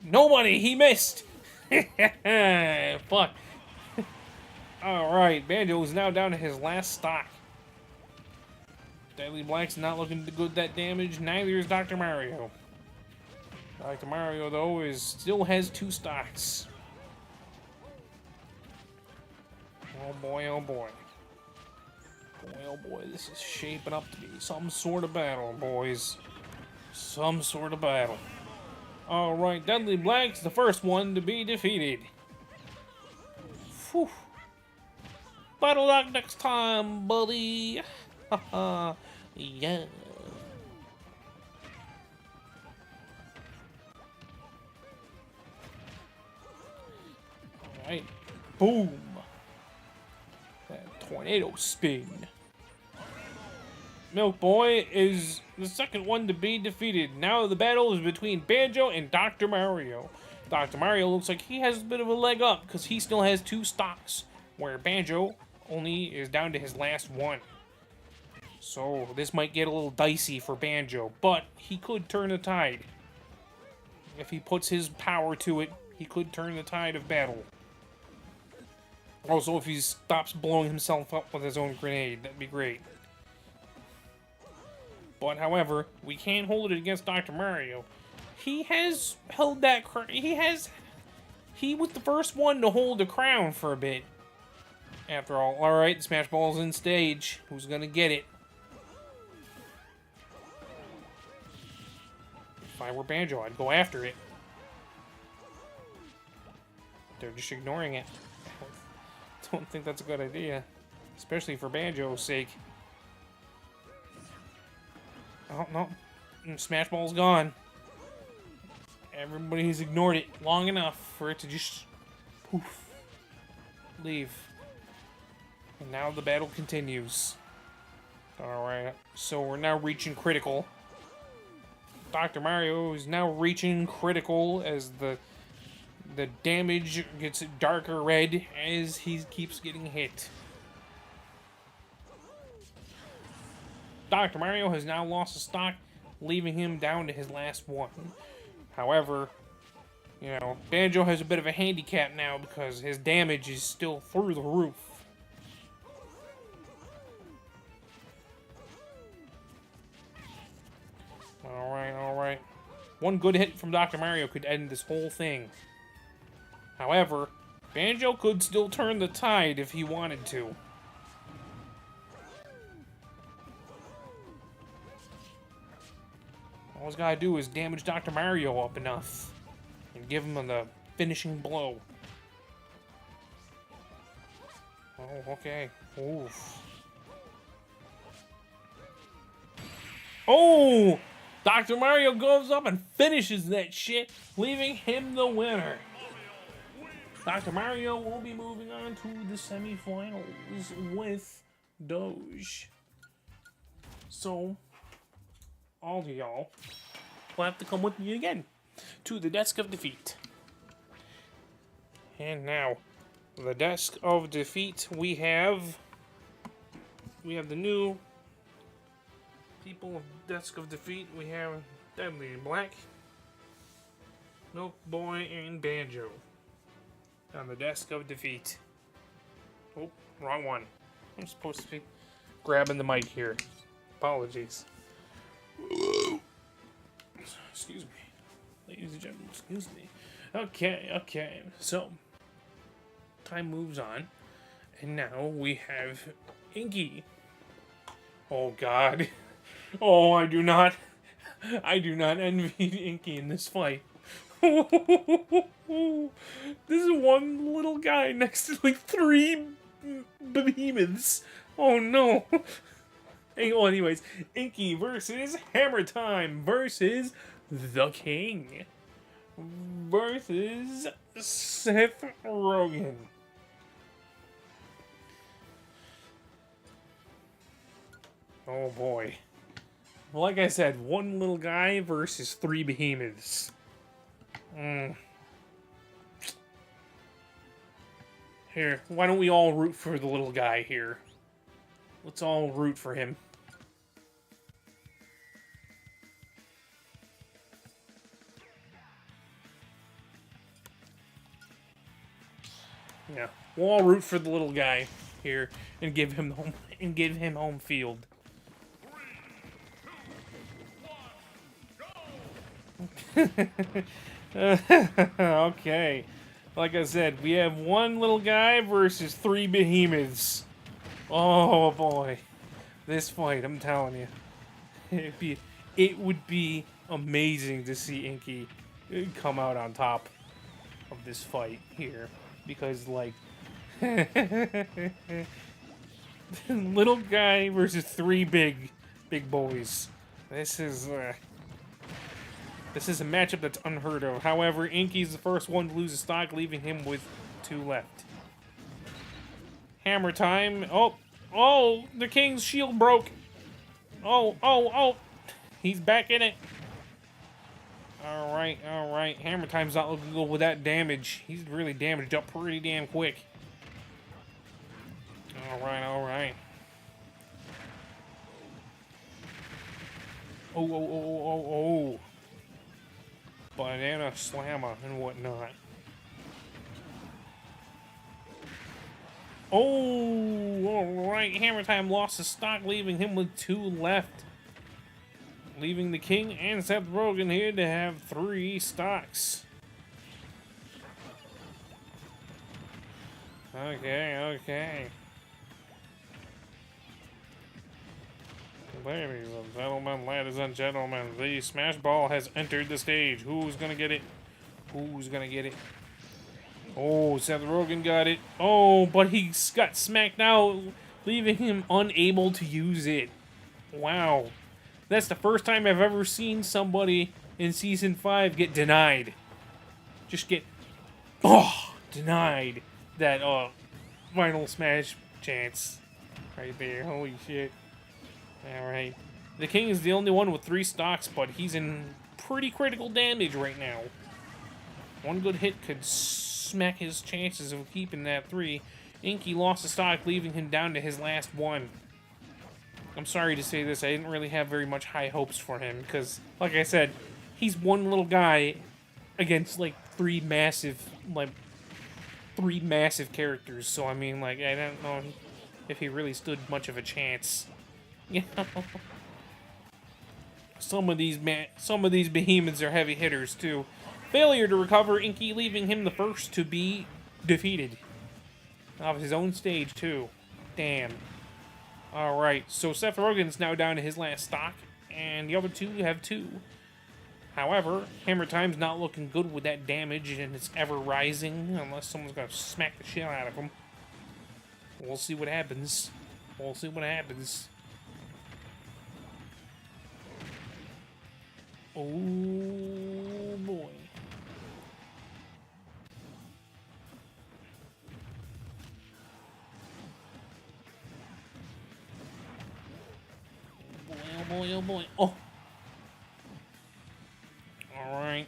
A: Nobody! He missed! Fuck. Alright, Banjo is now down to his last stock. Dudley Black's not looking good with that damage, neither is Dr. Mario. Dr. Mario, though, still has 2 stocks. Oh boy, oh boy. Boy, oh boy, this is shaping up to be some sort of battle, boys. Some sort of battle. Alright, Dudley Black's the first one to be defeated. Whew. Battle luck next time, buddy. Haha, yeah. Alright, boom. That tornado spin. Milk Boy is the second one to be defeated. Now the battle is between Banjo and Dr. Mario. Dr. Mario looks like he has a bit of a leg up because he still has 2 stocks, where Banjo only is down to his last 1. So this might get a little dicey for Banjo, but he could turn the tide. If he puts his power to it, he could turn the tide of battle. Also, if he stops blowing himself up with his own grenade, that'd be great. But, however, we can't hold it against Dr. Mario. He has held that crown. He was the first one to hold the crown for a bit. After all, alright, the Smash Ball's in stage. Who's gonna get it? If I were Banjo, I'd go after it. They're just ignoring it. I don't think that's a good idea. Especially for Banjo's sake. Oh, no. Smash Ball's gone. Everybody's ignored it long enough for it to just poof, leave. And now the battle continues. Alright, so we're now reaching critical. Dr. Mario is now reaching critical as the damage gets darker red as he keeps getting hit. Dr. Mario has now lost a stock, leaving him down to his last one. However, you know, Banjo has a bit of a handicap now because his damage is still through the roof. Alright, alright. One good hit from Dr. Mario could end this whole thing. However, Banjo could still turn the tide if he wanted to. All he's gotta do is damage Dr. Mario up enough and give him the finishing blow. Oh, okay. Oof. Oh! Dr. Mario goes up and finishes that shit, leaving him the winner. Dr. Mario will be moving on to the semifinals with Doge. So, all of y'all will have to come with me again to the Desk of Defeat. And now, the Desk of Defeat, we have the new people of Desk of Defeat. We have Deadly Black, Milk Boy, and Banjo on the Desk of Defeat. Oh, wrong one. I'm supposed to be grabbing the mic here. Apologies. Excuse me. Ladies and gentlemen, excuse me. Okay. So, time moves on. And now we have Inky. Oh, God. Oh, I do not envy Inky in this fight. This is one little guy next to like 3 behemoths. Oh no. Well, anyways, Inky versus Hammer Time versus the King versus Seth Rogen. Oh boy. Like I said, one little guy versus 3 behemoths. Here, why don't we all root for the little guy here? Let's all root for him. Yeah, we'll all root for the little guy here and give him home field. Okay. Like I said, we have one little guy versus 3 behemoths. Oh boy. This fight, I'm telling you. It would be amazing to see Inky come out on top of this fight here. Because, like, little guy versus 3 big boys. This is a matchup that's unheard of. However, Inky's the first one to lose a stock, leaving him with 2 left. Hammer Time. Oh, the King's shield broke. Oh. He's back in it. Alright. Hammer Time's not looking good with that damage. He's really damaged up pretty damn quick. Alright. Oh, oh, oh, oh, oh. Banana slammer and whatnot. Oh, alright. Hammer Time lost his stock, leaving him with 2 left. Leaving the King and Seth Rogen here to have 3 stocks. Okay, okay. Ladies and gentlemen, ladies and gentlemen, the Smash Ball has entered the stage. Who's gonna get it? Who's gonna get it? Oh, Seth Rogen got it. Oh, but he got smacked out, leaving him unable to use it. Wow. That's the first time I've ever seen somebody in Season 5 get denied. Just get, denied that, final Smash chance. Right there. Holy shit. Alright. The King is the only one with 3 stocks, but he's in pretty critical damage right now. One good hit could smack his chances of keeping that 3. Inky lost a stock, leaving him down to his last 1. I'm sorry to say this, I didn't really have very much high hopes for him, because, like I said, he's one little guy against, like, 3 massive characters, so, I mean, like, I don't know if he really stood much of a chance. You know? Some of these behemoths are heavy hitters, too. Failure to recover, Inky leaving him the first to be defeated. Off his own stage, too. Damn. Alright, so Seth Rogen's now down to his last stock, and the other 2 have 2. However, Hammer Time's not looking good with that damage, and it's ever rising, unless someone's gonna smack the shit out of him. We'll see what happens. We'll see what happens. Oh, boy. Oh boy, oh boy. Oh! Alright.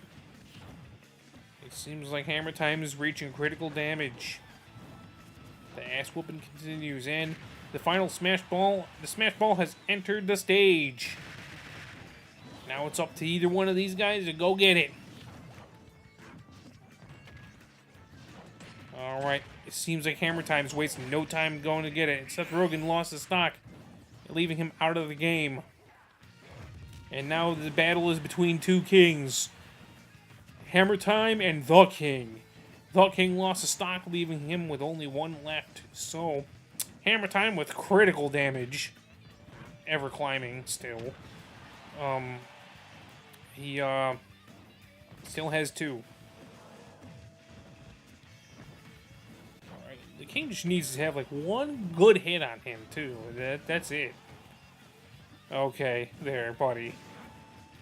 A: It seems like Hammer Time is reaching critical damage. The ass whooping continues, and the final Smash Ball, has entered the stage. Now it's up to either one of these guys to go get it. Alright. It seems like Hammer Time's wasting no time going to get it. Seth Rogen lost his stock, leaving him out of the game. And now the battle is between 2 kings. Hammer Time and the King. The King lost a stock, leaving him with only 1 left. So, Hammer Time with critical damage. Ever climbing still. He still has 2. Alright, the King just needs to have like 1 good hit on him too. That's it. Okay, there, buddy.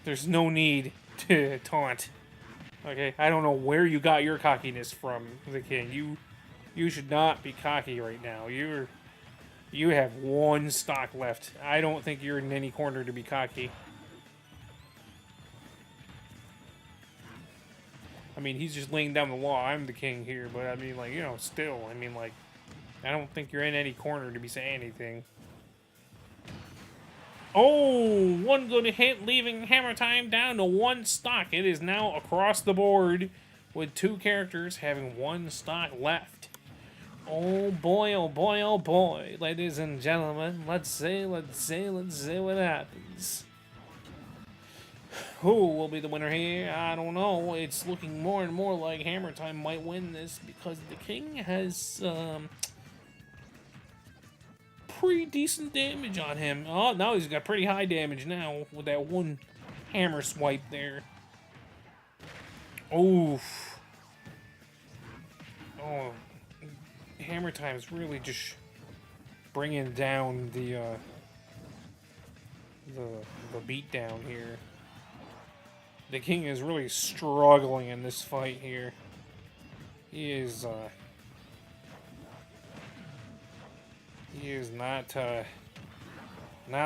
A: There's no need to taunt. Okay, I don't know where you got your cockiness from, the King. You should not be cocky right now. You have 1 stock left. I don't think you're in any corner to be cocky. I mean, he's just laying down the law. I'm the king here, but I mean, like, you know, still, I mean, like, I don't think you're in any corner to be saying anything. Oh, 1 good hit, leaving Hammer Time down to 1 stock. It is now across the board, with 2 characters having 1 stock left. Oh boy, oh boy, oh boy. Ladies and gentlemen, let's see what happens. Who will be the winner here? I don't know. It's looking more and more like Hammer Time might win this because the King has pretty decent damage on him. Oh, now he's got pretty high damage now with that 1 hammer swipe there. Oof. Oh, Hammer Time's really just bringing down the beat down here. The King is really struggling in this fight here. He is not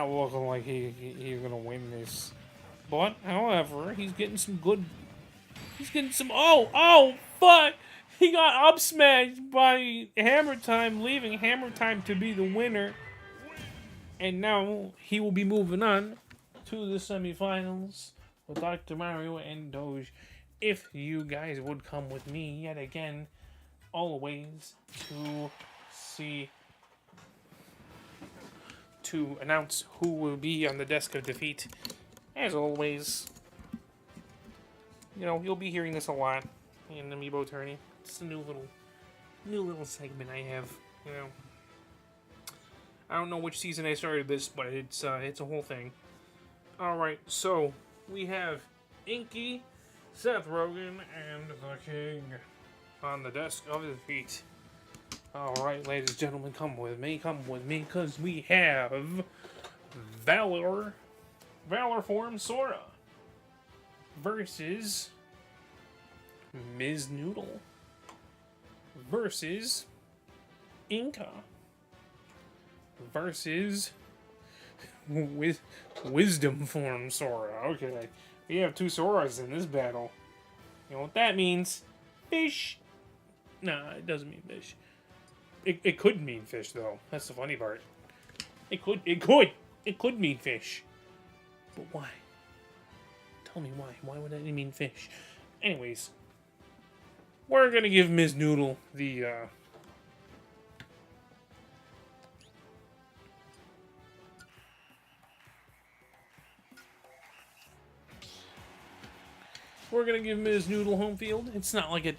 A: looking like he's gonna win this. But however, he's getting some. Oh fuck! He got up smashed by Hammer Time, leaving Hammer Time to be the winner. And now he will be moving on to the semifinals with Dr. Mario and Doge. If you guys would come with me yet again, always to announce who will be on the desk of defeat. As always, you know, you'll be hearing this a lot in Amiibo Tourney. It's a new little segment I have, you know. I don't know which season I started this, but it's a whole thing. Alright, so we have Inky, Seth Rogen, and the King on the desk of defeat. Alright, ladies and gentlemen, come with me, because we have Valor Form Sora versus Ms. Noodle versus Inka versus Wisdom Form Sora. Okay, we have two Soras in this battle. You know what that means? Fish. Nah, it doesn't mean fish. It could mean fish, though. That's the funny part. It could mean fish. But why? Tell me why. Why would that mean fish? Anyways, we're gonna give Ms. Noodle the, we're gonna give Ms. Noodle home field. It's not like it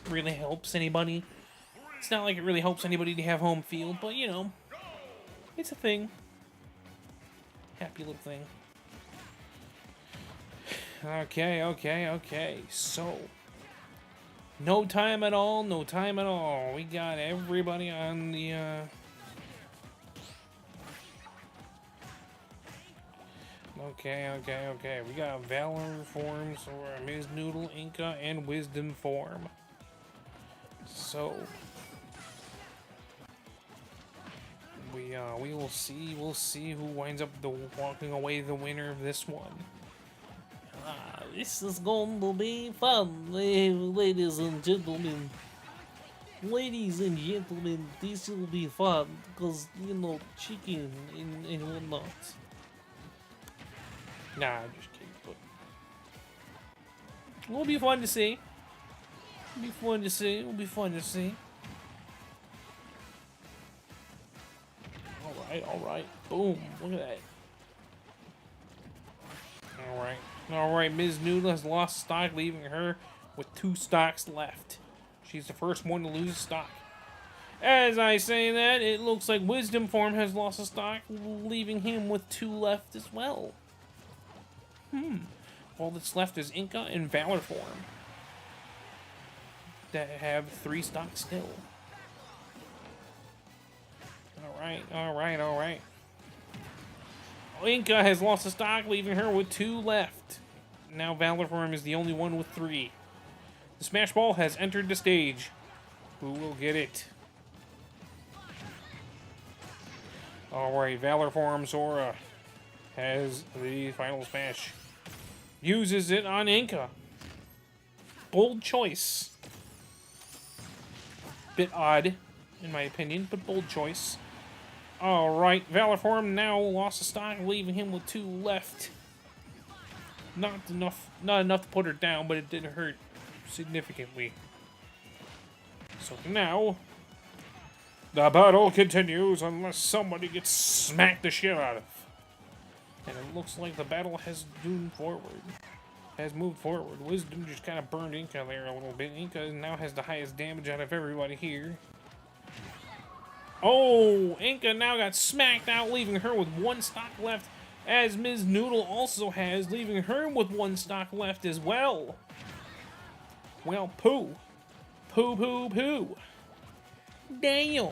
A: really helps anybody. It's not like it really helps anybody to have home field, but you know, it's a thing. Happy little thing. Okay. So, no time at all. We got everybody on the, Okay. We got Valor Form, Sora, Ms. Noodle, Inka, and Wisdom Form. So, we will see. We'll see who winds up walking away the winner of this one.
B: This is going to be fun, ladies and gentlemen. Ladies and gentlemen, this will be fun, because, you know, chicken and whatnot.
A: Nah, I'm just kidding, but it'll be fun to see. It'll be fun to see. Alright. Boom. Look at that. Alright, Ms. Noodle has lost stock, leaving her with 2 stocks left. She's the first one to lose stock. As I say that, it looks like Wisdom Form has lost a stock, leaving him with 2 left as well. All that's left is Inka and Valor Form that have 3 stocks still. Alright. Inka has lost a stock, leaving her with 2 left. Now Valor Form is the only one with 3. The Smash Ball has entered the stage. Who will get it? Alright, Valor Form Sora has the final smash. Uses it on Inka. Bold choice. Bit odd, in my opinion, but bold choice. Alright, Valor Form now lost a stock, leaving him with 2 left. Not enough to put her down, but it did hurt significantly. So now, the battle continues unless somebody gets smacked the shit out of. And it looks like the battle has moved forward. Wisdom just kind of burned Inka there a little bit. Inka now has the highest damage out of everybody here. Oh, Inka now got smacked out, leaving her with 1 stock left, as Ms. Noodle also has, leaving her with 1 stock left as well. Well, poo. Damn.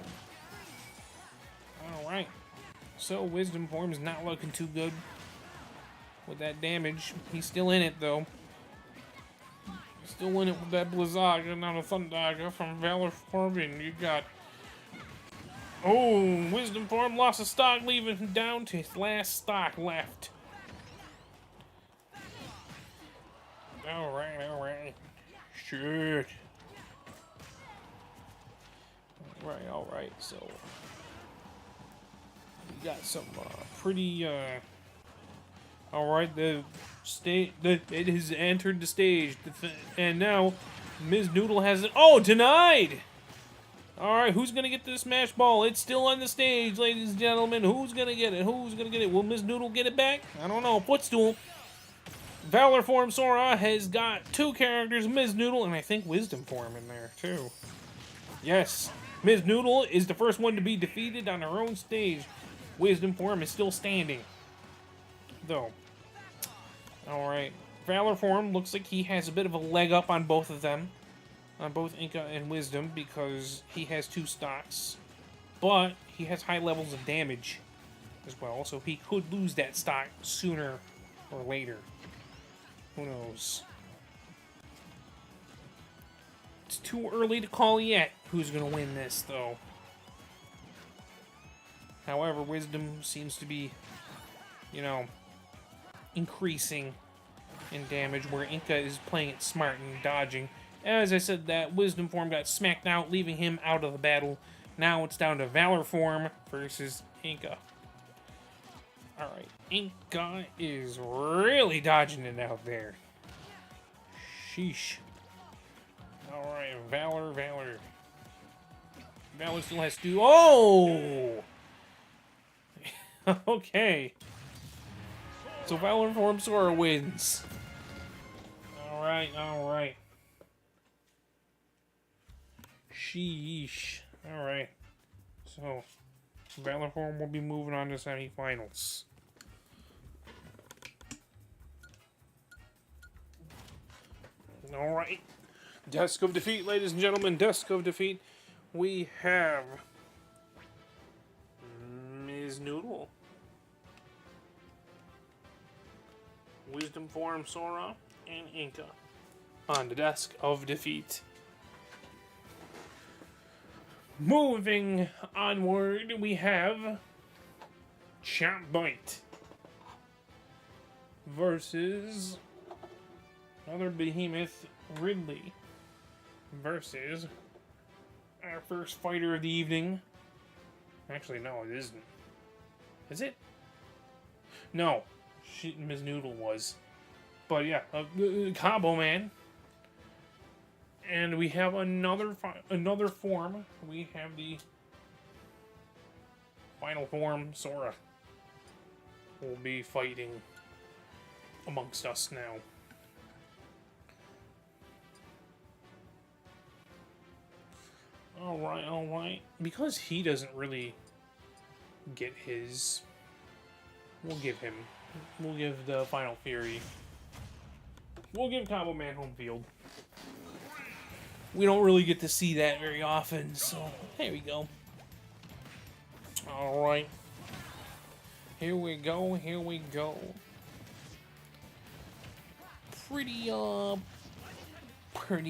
A: Alright. So, Wisdom Form is not looking too good with that damage. He's still in it, though. Still in it with that Blizzaga, not a Thundaga from Valor Form, and you got... Oh, Wisdom Form lost a stock, leaving him down to his last stock left. Alright. Shit. Alright, so... We got some pretty, All right, it has entered the stage, and now Ms. Noodle has it. Oh, denied! All right, who's gonna get this smash ball? It's still on the stage, ladies and gentlemen. Who's gonna get it? Who's gonna get it? Will Ms. Noodle get it back? I don't know. Footstool. Valor Form Sora has got 2 characters, Ms. Noodle, and I think Wisdom Form in there, too. Yes, Ms. Noodle is the first one to be defeated on her own stage. Wisdom Form is still standing, though. Alright, Valor Form looks like he has a bit of a leg up on both of them. On both Inca and Wisdom, because he has 2 stocks. But he has high levels of damage as well, so he could lose that stock sooner or later. Who knows? It's too early to call yet who's going to win this, though. However, Wisdom seems to be, you know, increasing in damage, where Inca is playing it smart and dodging. As I said, that Wisdom Form got smacked out, leaving him out of the battle. Now it's down to Valor Form versus Inca. Alright, Inca is really dodging it out there. Sheesh. Alright, Valor. Valor still has to... Oh! Okay. So Valor Form Sora wins. Alright. Sheesh. Alright. So, Valor Form will be moving on to semifinals. Alright. Desk of Defeat, ladies and gentlemen. Desk of Defeat. We have Ms. Noodle, Wisdom Form Sora, and Inca on the Desk of Defeat. Moving onward, we have Chomp Bite versus another behemoth, Ridley, versus our first fighter of the evening. Actually, no, it isn't. Is it? No. Ms. Noodle was. But yeah, Combo Man. And we have another form. We have the final form, Sora. Will be fighting amongst us now. Alright. Because he doesn't really get his, we'll give the Final Fury. We'll give Combo Man home field. We don't really get to see that very often, so here we go. Alright. Here we go. Pretty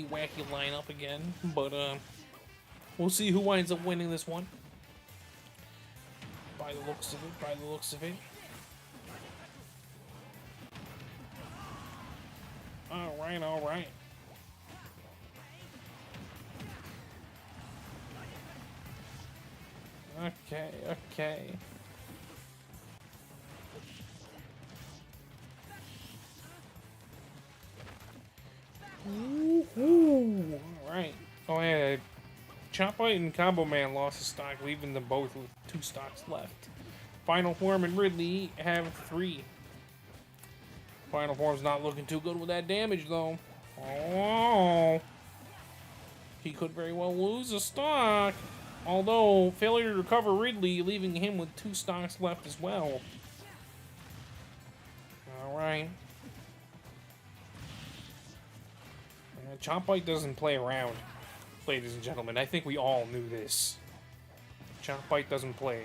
A: wacky lineup again, but we'll see who winds up winning this one. By the looks of it. Alright. Okay. Ooh. Alright. Oh yeah, Chomp Bite and Combo Man lost a stock, leaving them both with 2 stocks left. Final Form and Ridley have 3. Final Form's not looking too good with that damage, though. Oh, he could very well lose a stock. Although, failure to recover Ridley, leaving him with 2 stocks left as well. Alright. Chomp Bite doesn't play around, ladies and gentlemen. I think we all knew this. Chomp Bite doesn't play.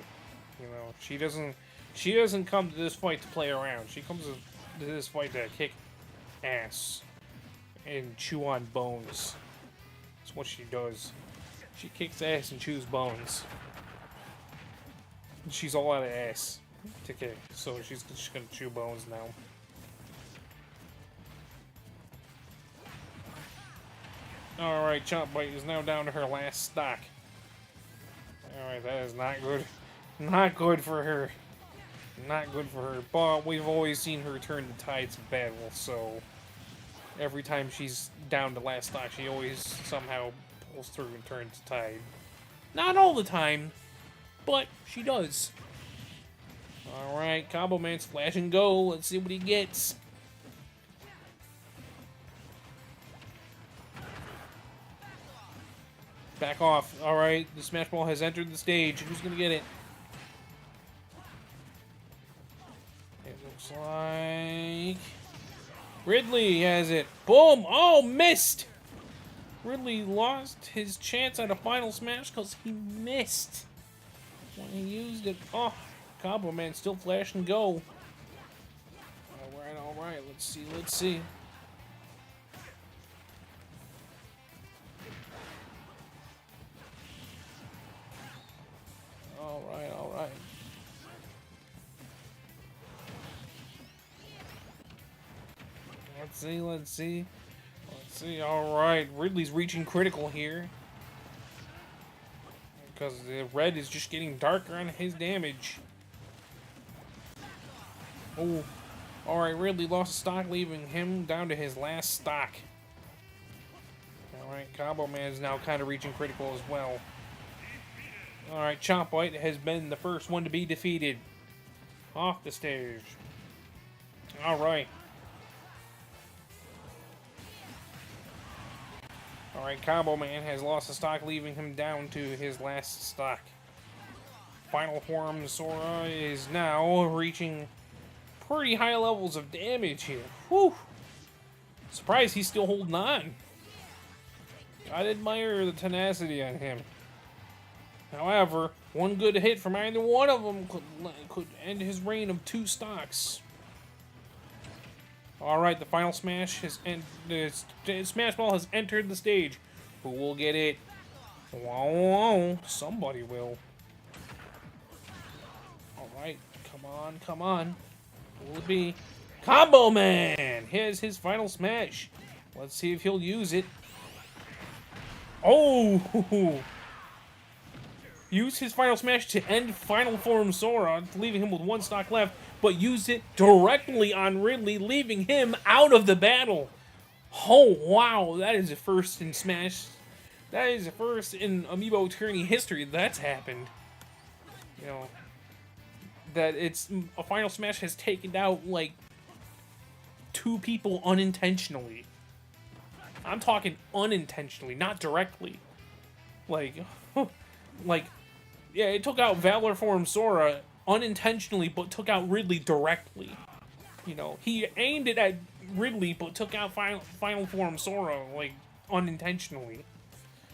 A: You know, she doesn't come to this fight to play around. She comes to this fight to kick ass and chew on bones. That's what she does. She kicks ass and chews bones. She's all out of ass to kick, so she's just gonna chew bones now. Alright, Chomp Bite is now down to her last stock. Alright, that is not good. Not good for her. Not good for her, but we've always seen her turn the tides of battle, so every time she's down to last stock, she always somehow pulls through and turns the tide. Not all the time, but she does. Alright, Combo Man's flash and go. Let's see what he gets. Back off. Alright, the Smash Ball has entered the stage. Who's gonna get it? It looks like Ridley has it. Boom! Oh, missed! Ridley lost his chance at a final smash because he missed when he used it. Oh, Combo Man still flash and go. Alright, let's see. Alright. Let's see. Alright, Ridley's reaching critical here. Because the red is just getting darker on his damage. Oh, alright, Ridley lost stock, leaving him down to his last stock. Alright, Combo Man is now kind of reaching critical as well. Alright, Chomp Bite has been the first one to be defeated. Off the stage. Alright. Alright, Combo Man has lost a stock, leaving him down to his last stock. Final form Sora is now reaching pretty high levels of damage here. Whew! Surprised he's still holding on. I'd admire the tenacity on him. However, one good hit from either one of them could end his reign of 2 stocks. Alright, the final smash has the Smash Ball has entered the stage. Who will get it? Whoa, somebody will. Alright, come on. Who will it be? Combo Man! Here's his final smash. Let's see if he'll use it. Oh! Use his final smash to end final form Sora, leaving him with 1 stock left, but use it directly on Ridley, leaving him out of the battle. Oh, wow, that is a first in Smash. That is a first in Amiibo Tourney history that's happened. You know, that it's a final smash has taken out, like, 2 people unintentionally. I'm talking unintentionally, not directly. Like, yeah, it took out Valor Form Sora unintentionally, but took out Ridley directly. You know, he aimed it at Ridley, but took out Final Form Sora, like, unintentionally.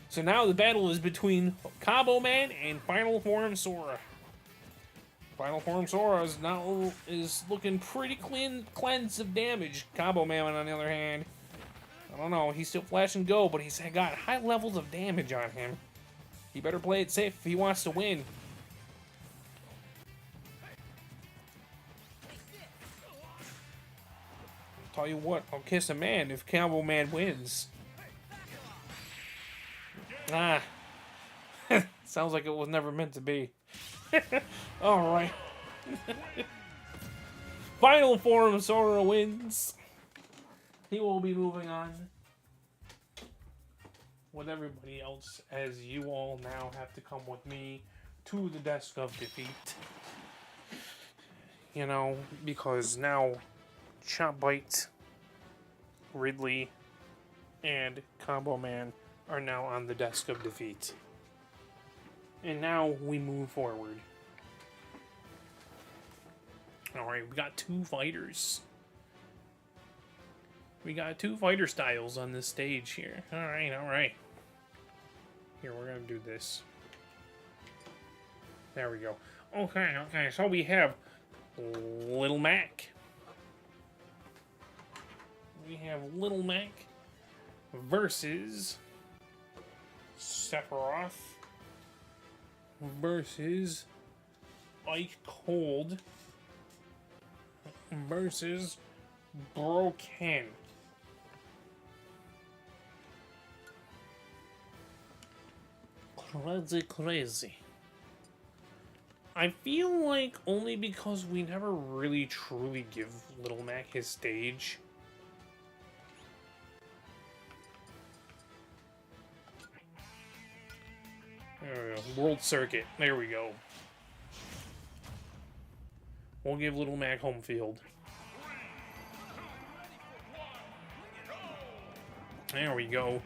A: So now the battle is between Combo Man and Final Form Sora. Final Form Sora is looking pretty cleansed of damage. Combo Man, on the other hand, I don't know, he's still flash and go, but he's got high levels of damage on him. He better play it safe if he wants to win. Tell you what, I'll kiss a man if Combo Man wins. Ah. Sounds like it was never meant to be. Alright. Final form Sora wins. He will be moving on with everybody else, as you all now have to come with me to the desk of defeat. You know, because now Chomp Bite, Ridley, and Combo Man are now on the desk of defeat. And now we move forward. Alright, we got 2 fighters. We got 2 fighter styles on this stage here. Alright. Here, we're gonna do this. There we go. Okay, so we have Little Mac. We have Little Mac versus Sephiroth versus Ike Cold versus Broken.
B: Crazy.
A: I feel like only because we never really truly give Little Mac his stage. There we go. World Circuit. There we go. We'll give Little Mac home field. There we go.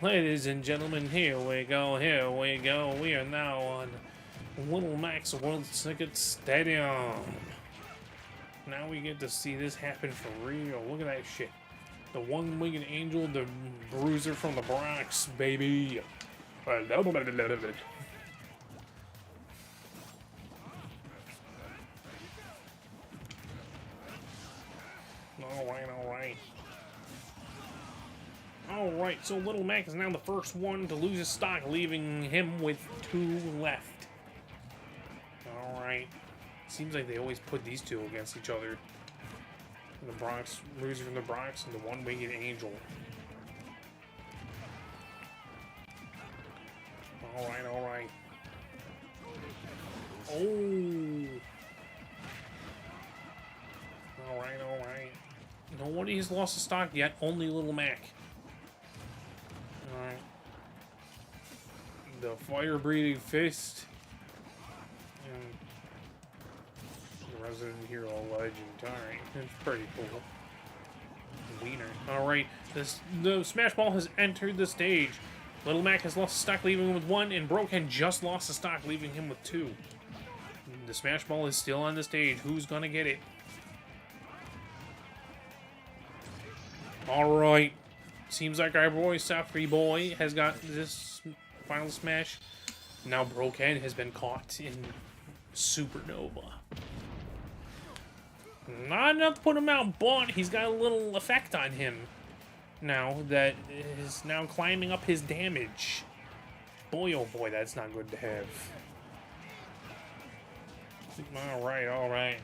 A: Ladies and gentlemen, here we go, here we go. We are now on Little Mac's World Circuit Stadium. Now we get to see this happen for real. Look at that shit. The one-winged angel, the bruiser from the Bronx, baby. Alright, alright. Alright, so Little Mac is now the first one to lose his stock, leaving him with 2 left. Alright. Seems like they always put these two against each other. The Bronx, Bruiser from the Bronx, and the one-winged angel. Alright, alright. Oh! Alright, alright. Nobody has lost a stock yet, only Little Mac. Alright. The fire-breathing fist. And the Resident Hero Legend. Alright, it's pretty cool. Wiener. Alright, the Smash Ball has entered the stage. Little Mac has lost a stock, leaving him with 1, and Broken just lost a stock, leaving him with 2. The Smash Ball is still on the stage. Who's gonna get it? Alright. Seems like our boy, Sqwee boy, has got this final smash. Now Broken has been caught in Supernova. Not enough to put him out, but he's got a little effect on him now that is now climbing up his damage. Boy, oh boy, that's not good to have. Alright, alright.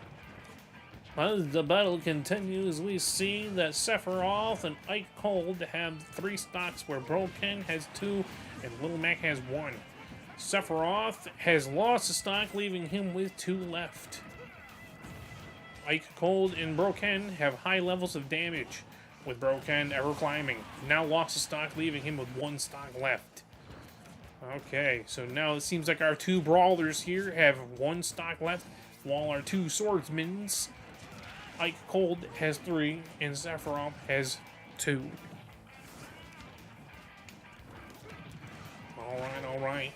A: As the battle continues, we see that Sephiroth and Ike Cold have 3 stocks, where Broken has 2 and Little Mac has 1. Sephiroth has lost a stock, leaving him with 2 left. Ike Cold and Broken have high levels of damage, with Broken ever climbing. Now lost a stock, leaving him with 1 stock left. Okay, so now it seems like our 2 brawlers here have 1 stock left, while our 2 swordsmans, Ike Cold has 3, and Sephiroth has 2. Alright, alright.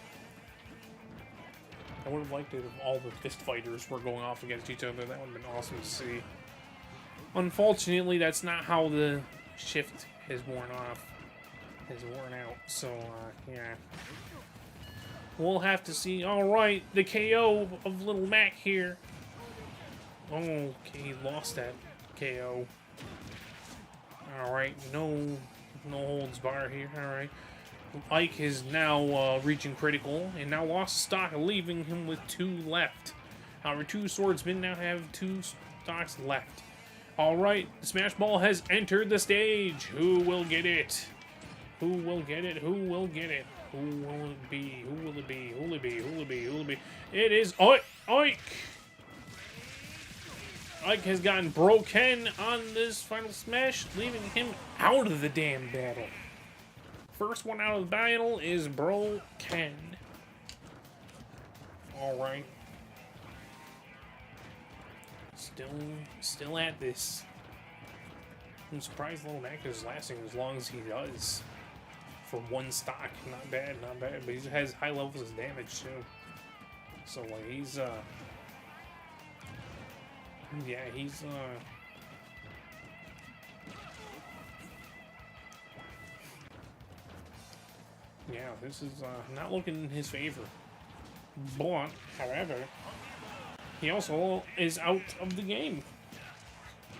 A: I would have liked it if all the fist fighters were going off against each other. That would have been awesome to see. Unfortunately, that's not how the shift has worn out. So, yeah. We'll have to see. Alright, the KO of Little Mac here. Oh, okay, he lost that KO. Alright, no holds bar here. Alright. Ike is now reaching critical, and now lost stock, leaving him with 2 left. Our 2 swordsmen now have 2 stocks left. Alright, the Smash Ball has entered the stage. Who will get it? Who will get it? Who will get it? Who will it be? Who will it be? Who will it be? Who will it be? Who will it be? It is Ike! Ike has gotten Broken on this final smash, leaving him out of the damn battle. First one out of the battle is Broken. Alright. Still at this. I'm surprised Little Mac is lasting as long as he does. For 1 stock. Not bad, not bad. But he has high levels of damage too. So like he's yeah, he's yeah, this is not looking in his favor. But, however, he also is out of the game.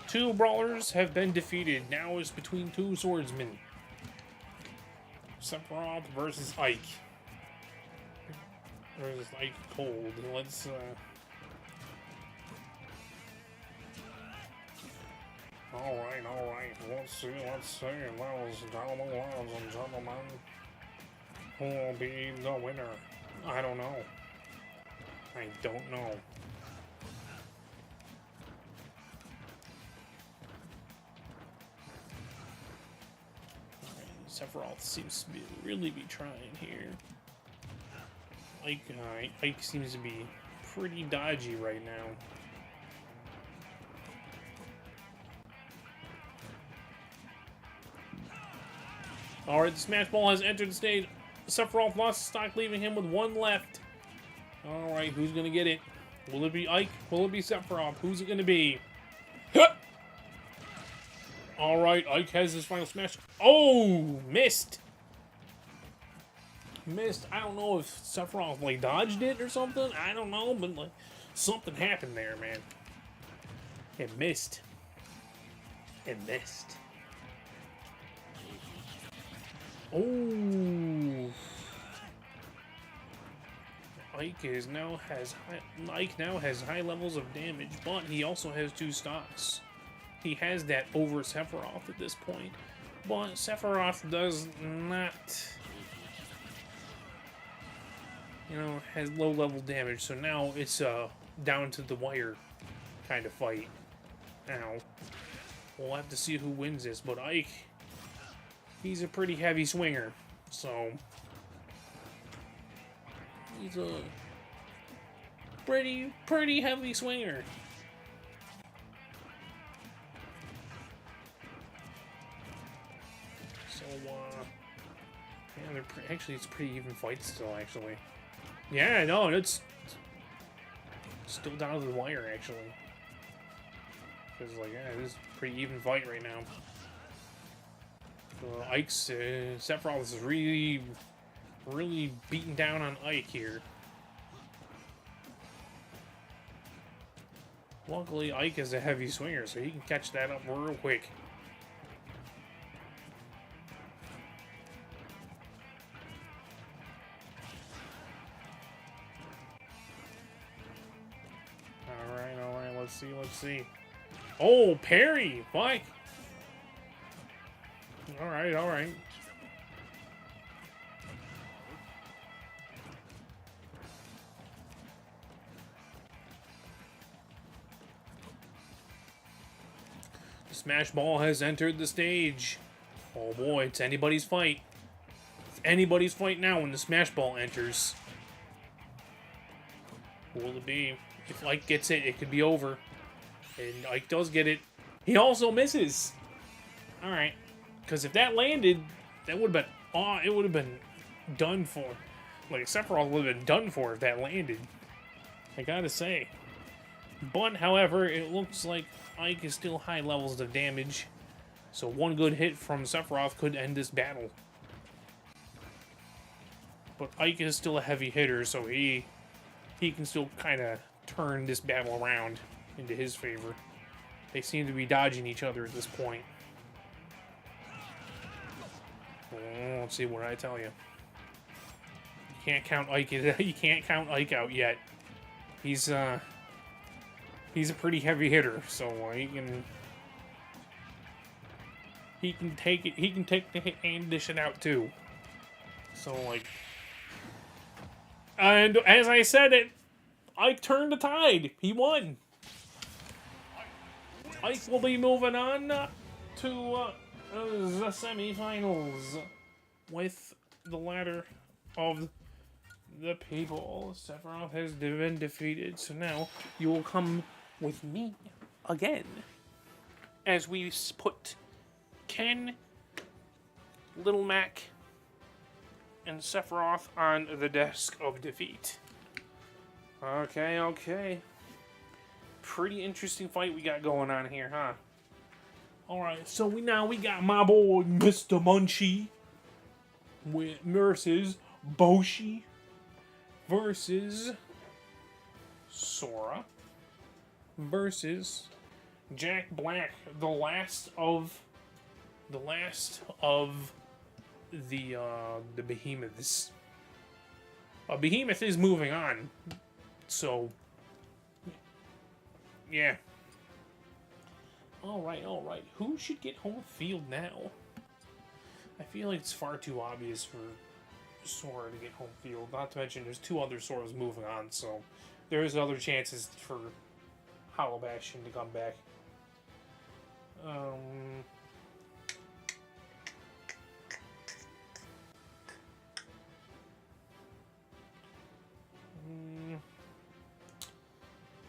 A: 2 brawlers have been defeated. Now it's between 2 swordsmen. Sephiroth versus Ike. Versus Ike Cold. Let's Alright. Let's see, ladies and gentlemen. Who will be the winner? I don't know. I don't know. Alright, Sephiroth seems to really be trying here. Ike seems to be pretty dodgy right now. Alright, the Smash Ball has entered the stage. Sephiroth lost stock, leaving him with one left. Alright, who's gonna get it? Will it be Ike? Will it be Sephiroth? Who's it gonna be? Alright, Ike has his final smash. Oh! Missed! Missed. I don't know if Sephiroth, like, dodged it or something. I don't know, but, like, something happened there, man. It missed. It missed. Oh! Ike now has high levels of damage, but he also has 2 stocks. He has that over Sephiroth at this point, but Sephiroth does not, you know, has low level damage. So now it's down to the wire kind of fight. Now we'll have to see who wins this, but Ike, he's a pretty heavy swinger, so he's a pretty heavy swinger. So, yeah, actually, it's a pretty even fight still, actually. Yeah, no, it's still down to the wire, actually. Because, like, yeah, it is a pretty even fight right now. Ike's, Sephiroth is really beating down on Ike here. Luckily, Ike is a heavy swinger, so he can catch that up real quick. Alright, let's see. Oh, parry! Mike! Alright. The Smash Ball has entered the stage. Oh boy, it's anybody's fight. It's anybody's fight now when the Smash Ball enters. Who will it be? If Ike gets it, it could be over. And Ike does get it. He also misses. Alright. Because if that landed, that would have been... it would have been done for. Like, Sephiroth would have been done for if that landed. I gotta say. But, however, it looks like Ike is still high levels of damage. So one good hit from Sephiroth could end this battle. But Ike is still a heavy hitter, so he can still kind of turn this battle around into his favor. They seem to be dodging each other at this point. Oh, let's see what I tell you. You can't count Ike. You can't count Ike out yet. He's a pretty heavy hitter, so he can take it. He can take the hit and dish it out too. So like, and as I said it, Ike turned the tide. He won. Ike will be moving on to the semifinals with the ladder of the people. Sephiroth has been defeated, so now you will come with me again as we put Ken, Little Mac, and Sephiroth on the desk of defeat. Okay. Pretty interesting fight we got going on here, huh? Alright, so we got my boy Mr. Munchie versus Boshi versus Sora versus Jack Black, the last of the behemoths. Behemoth is moving on, so yeah. Alright. Who should get home field now? I feel like it's far too obvious for Sora to get home field. Not to mention there's 2 other Soras moving on, so there's other chances for Hollow Bastion to come back.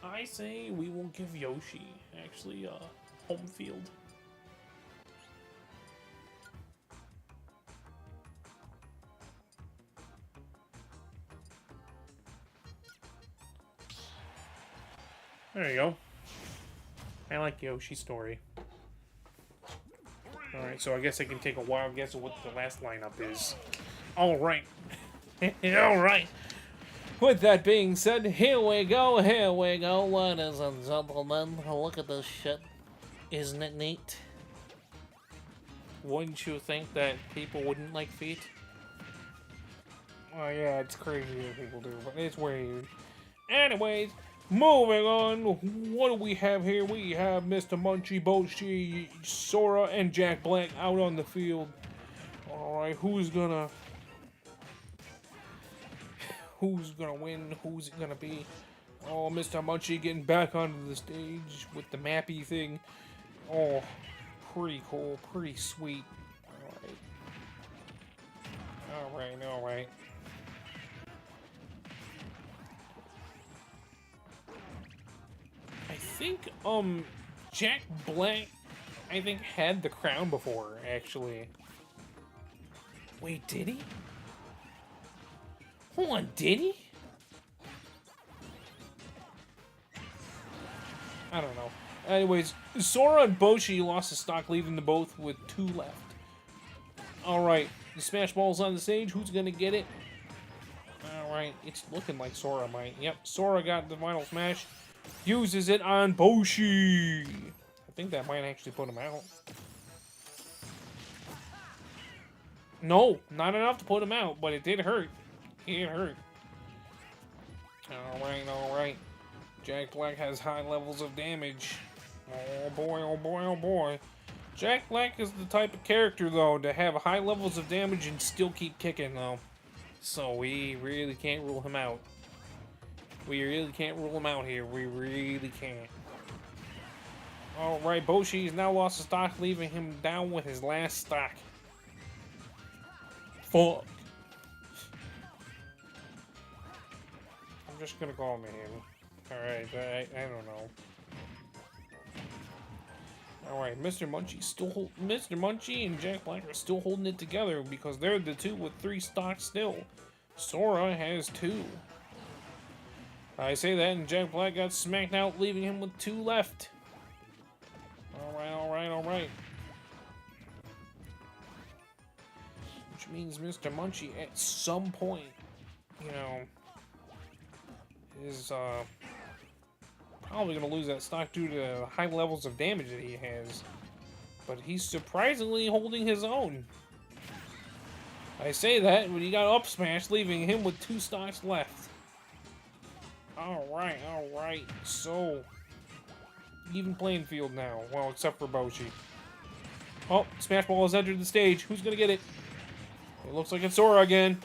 A: I say we will give Yoshi actually home field. There you go. I like Yoshi's story. Alright, so I guess I can take a wild guess at what the last lineup is. Alright. Alright. With that being said, here we go, ladies and gentlemen.
B: Look at this shit. Isn't it neat?
A: Wouldn't you think that people wouldn't like feet? Oh yeah, it's crazy what people do, but it's weird. Anyways, moving on, what do we have here? We have Mr. Munchie, Boshi, Sora, and Jack Black out on the field. Alright, who's gonna win? Who's it gonna be? Oh, Mr. Munchie getting back onto the stage with the mappy thing. Oh, pretty cool, pretty sweet. Alright. I think, Jack Black, I think, had the crown before, actually. Wait, did he? Hold on, did he? I don't know. Anyways, Sora and Boshi lost the stock, leaving them both with 2 left. Alright, the Smash Ball's on the stage. Who's gonna get it? Alright, it's looking like Sora might. Yep, Sora got the final smash. Uses it on Boshi. I think that might actually put him out. No, not enough to put him out, but it did hurt. It hurt. Alright. Jack Black has high levels of damage. Oh boy. Jack Black is the type of character, though, to have high levels of damage and still keep kicking, though. So we really can't rule him out. We really can't rule him out here. We really can't. Alright, Boshi's now lost his stock, leaving him down with his last stock. Fuck. I'm just gonna call him in. Alright, I don't know. Alright, Mr. Munchie and Jack Black are still holding it together because they're the 2 with 3 stocks still. Sora has 2. I say that, and Jack Black got smacked out, leaving him with 2 left. Alright. Which means Mr. Munchie, at some point, you know, is probably going to lose that stock due to the high levels of damage that he has. But he's surprisingly holding his own. I say that when he got up smash, leaving him with 2 stocks left. Alright. So, even playing field now. Well, except for Boshi. Oh, Smash Ball has entered the stage. Who's gonna get it? It looks like it's Sora again.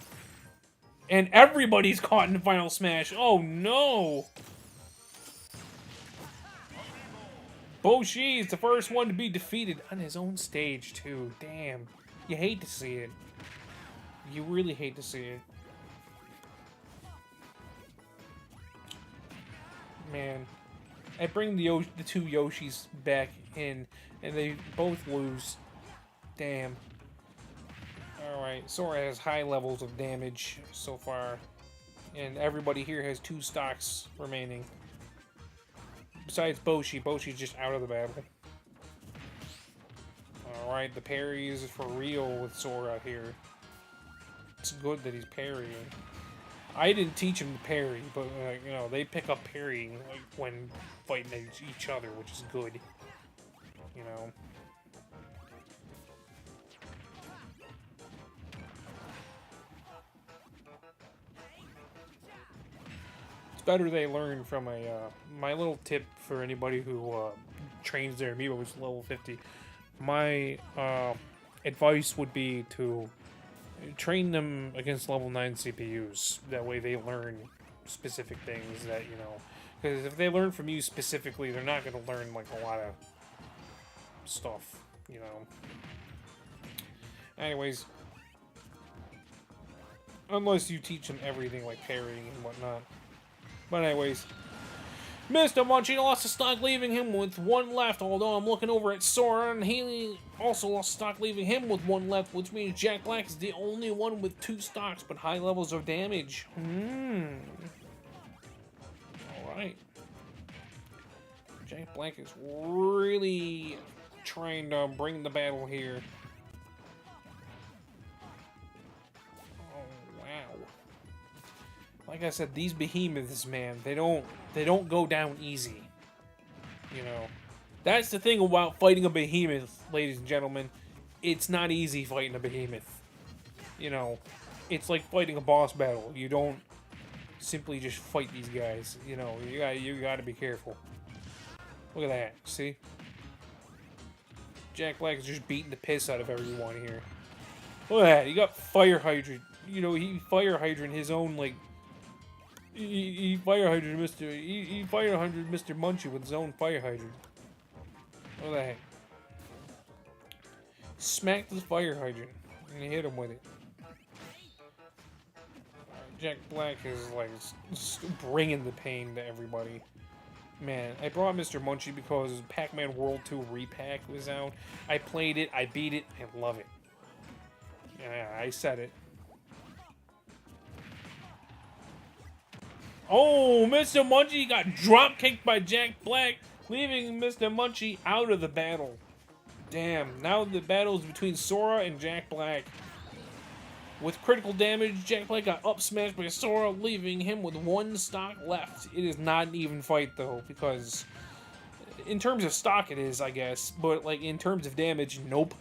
A: And everybody's caught in the final smash. Oh, no! Boshi is the first one to be defeated on his own stage, too. Damn. You hate to see it. You really hate to see it. Man. I bring the 2 Yoshis back in, and they both lose. Damn. Alright, Sora has high levels of damage so far. And everybody here has 2 stocks remaining. Besides Boshi. Boshi's just out of the battle. Alright, the parry is for real with Sora here. It's good that he's parrying. I didn't teach him to parry, but, you know, they pick up parrying when fighting each other, which is good. You know. It's better they learn from a, my little tip for anybody who, trains their Amiibo, which is level 50. My, advice would be to train them against level 9 CPUs. That way they learn specific things that, you know, because if they learn from you specifically, they're not going to learn, like, a lot of stuff, you know. Anyways, unless you teach them everything, like parrying and whatnot. But anyways, Mr. Munchie lost to stock, leaving him with one left, although I'm looking over at Sora, and he also lost stock, leaving him with one left, which means Jack Black is the only one with 2 stocks, but high levels of damage. Alright. Jack Black is really trying to bring the battle here. Oh, wow. Like I said, these behemoths, man, they don't go down easy. You know, that's the thing about fighting a behemoth, ladies and gentlemen. It's not easy fighting a behemoth. You know, it's like fighting a boss battle. You don't simply just fight these guys. You know, you gotta be careful. Look at that. See, Jack Black is just beating the piss out of everyone here. Look at that. He got fire hydrant. You know, he fire hydrant his own, like. He fire hydrant He fire hydrant Mr. Munchie with his own fire hydrant. What the heck? Smacked his fire hydrant and he hit him with it. Jack Black is like bringing the pain to everybody. Man, I brought Mr. Munchie because Pac-Man World 2 Repack was out. I played it, I beat it, I love it. Yeah, I said it. Oh, Mr. Munchie got drop-kicked by Jack Black, leaving Mr. Munchie out of the battle. Damn, now the battle is between Sora and Jack Black. With critical damage, Jack Black got up-smashed by Sora, leaving him with 1 stock left. It is not an even fight, though, because in terms of stock it is, I guess, but like in terms of damage, nope.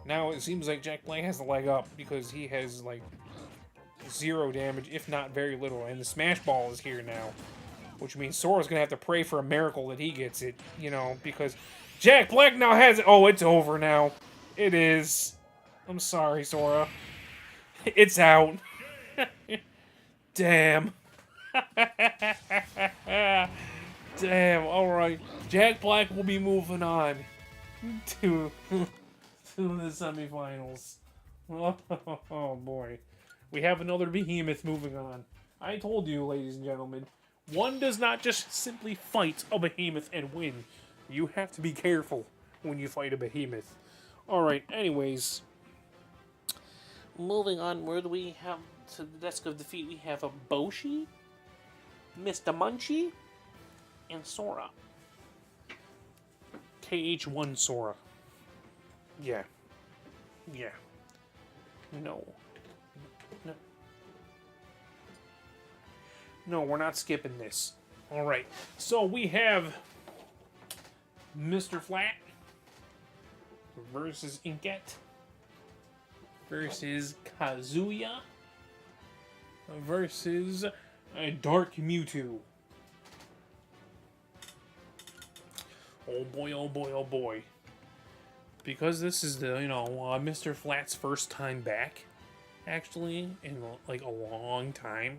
A: Now it seems like Jack Black has the leg up because he has, like, 0 damage, if not very little, and the Smash Ball is here now, which means Sora's gonna have to pray for a miracle that he gets it, you know, because Jack Black now has it. Oh, it's over now. It is. I'm sorry, Sora. It's out. Damn. Damn, alright. Jack Black will be moving on to the semifinals. Oh boy. We have another behemoth moving on. I told you, ladies and gentlemen, one does not just simply fight a behemoth and win. You have to be careful when you fight a behemoth. Alright, anyways. Moving onward, we have to the desk of defeat. We have a Boshi, Mr. Munchie, and Sora. KH1 Sora. Yeah. Yeah. No. No, we're not skipping this. Alright, so we have Mr. Flat versus Inkette versus Kazuya versus Dark Mewtwo. Oh boy, oh boy, oh boy. Because this is the, you know, Mr. Flat's first time back, actually, in like a long time,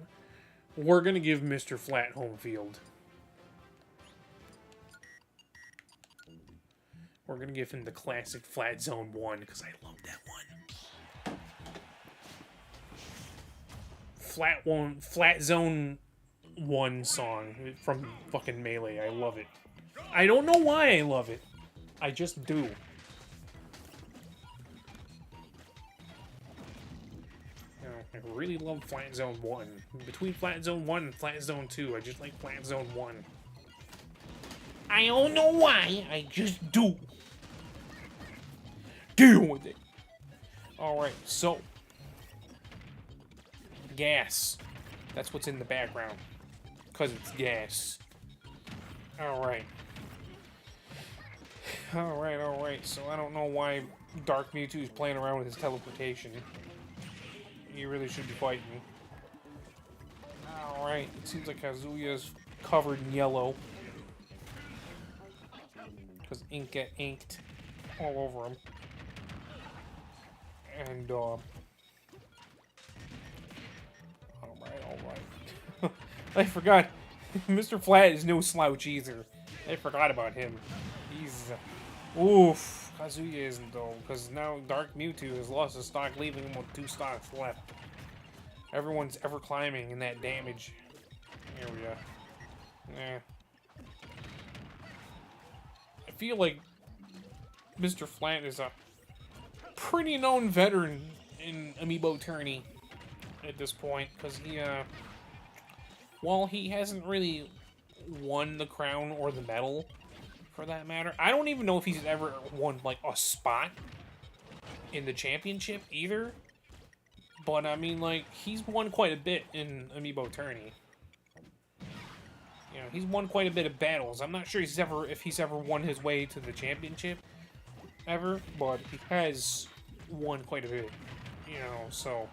A: we're gonna give Mr. Flat home field. We're gonna give him the classic Flat Zone 1, because I love that one. Flat Zone 1 song from fucking Melee. I love it. I don't know why I love it. I just do. I really love Flat Zone 1. Between Flat Zone 1 and Flat Zone 2, I just like Flat Zone 1. I don't know why, I just do. Deal with it. Alright, so. Gas. That's what's in the background. Because it's gas. Alright. Alright. So I don't know why Dark Mewtwo is playing around with his teleportation. He really should be fighting. Alright, it seems like Kazuya's covered in yellow. Because ink get inked all over him. And, alright. I forgot. Mr. Flat is no slouch either. I forgot about him. He's... oof. Kazuya isn't, though, because now Dark Mewtwo has lost his stock, leaving him with 2 stocks left. Everyone's ever climbing in that damage. Here we go. Yeah. I feel like Mr. Flat is a pretty known veteran in Amiibo Tourney at this point, because he, while he hasn't really won the crown or the medal, for that matter, I don't even know if he's ever won, like, a spot in the championship either. But, I mean, like, he's won quite a bit in Amiibo Tourney. You know, he's won quite a bit of battles. I'm not sure if he's ever won his way to the championship ever, but he has won quite a bit. You know, so...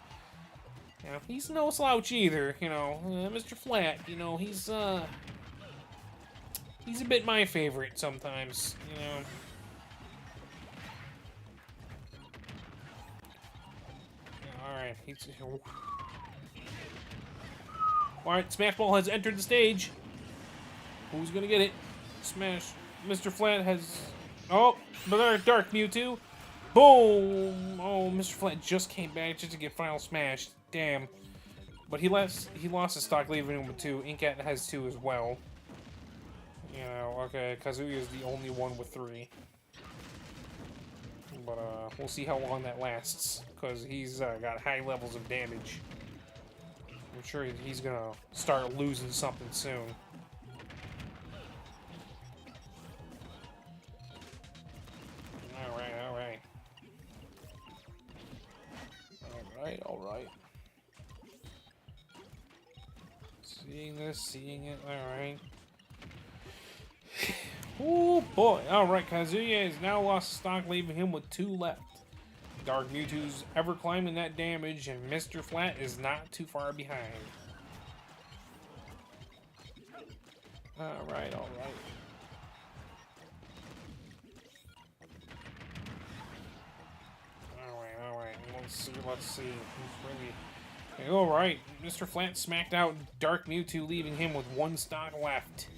A: you know, he's no slouch either, you know. Mr. Flat, you know, he's a bit my favorite sometimes, you know. Alright, alright, Smash Ball has entered the stage. Who's gonna get it? Smash. Mr. Flat has... oh, but there's Dark Mewtwo. Boom! Oh, Mr. Flat just came back just to get Final Smash. Damn. But he lost his stock, leaving him with 2. Inkcat has 2 as well. You know, okay, Kazuya is the only one with 3. But, we'll see how long that lasts, because he's got high levels of damage. I'm sure he's gonna start losing something soon. Alright. Alright. Seeing it, alright. Oh boy, alright, Kazuya has now lost stock, leaving him with 2 left. Dark Mewtwo's ever climbing that damage, and Mr. Flat is not too far behind. Alright. Alright, let's see. Who's really... alright, Mr. Flat smacked out Dark Mewtwo, leaving him with 1 stock left.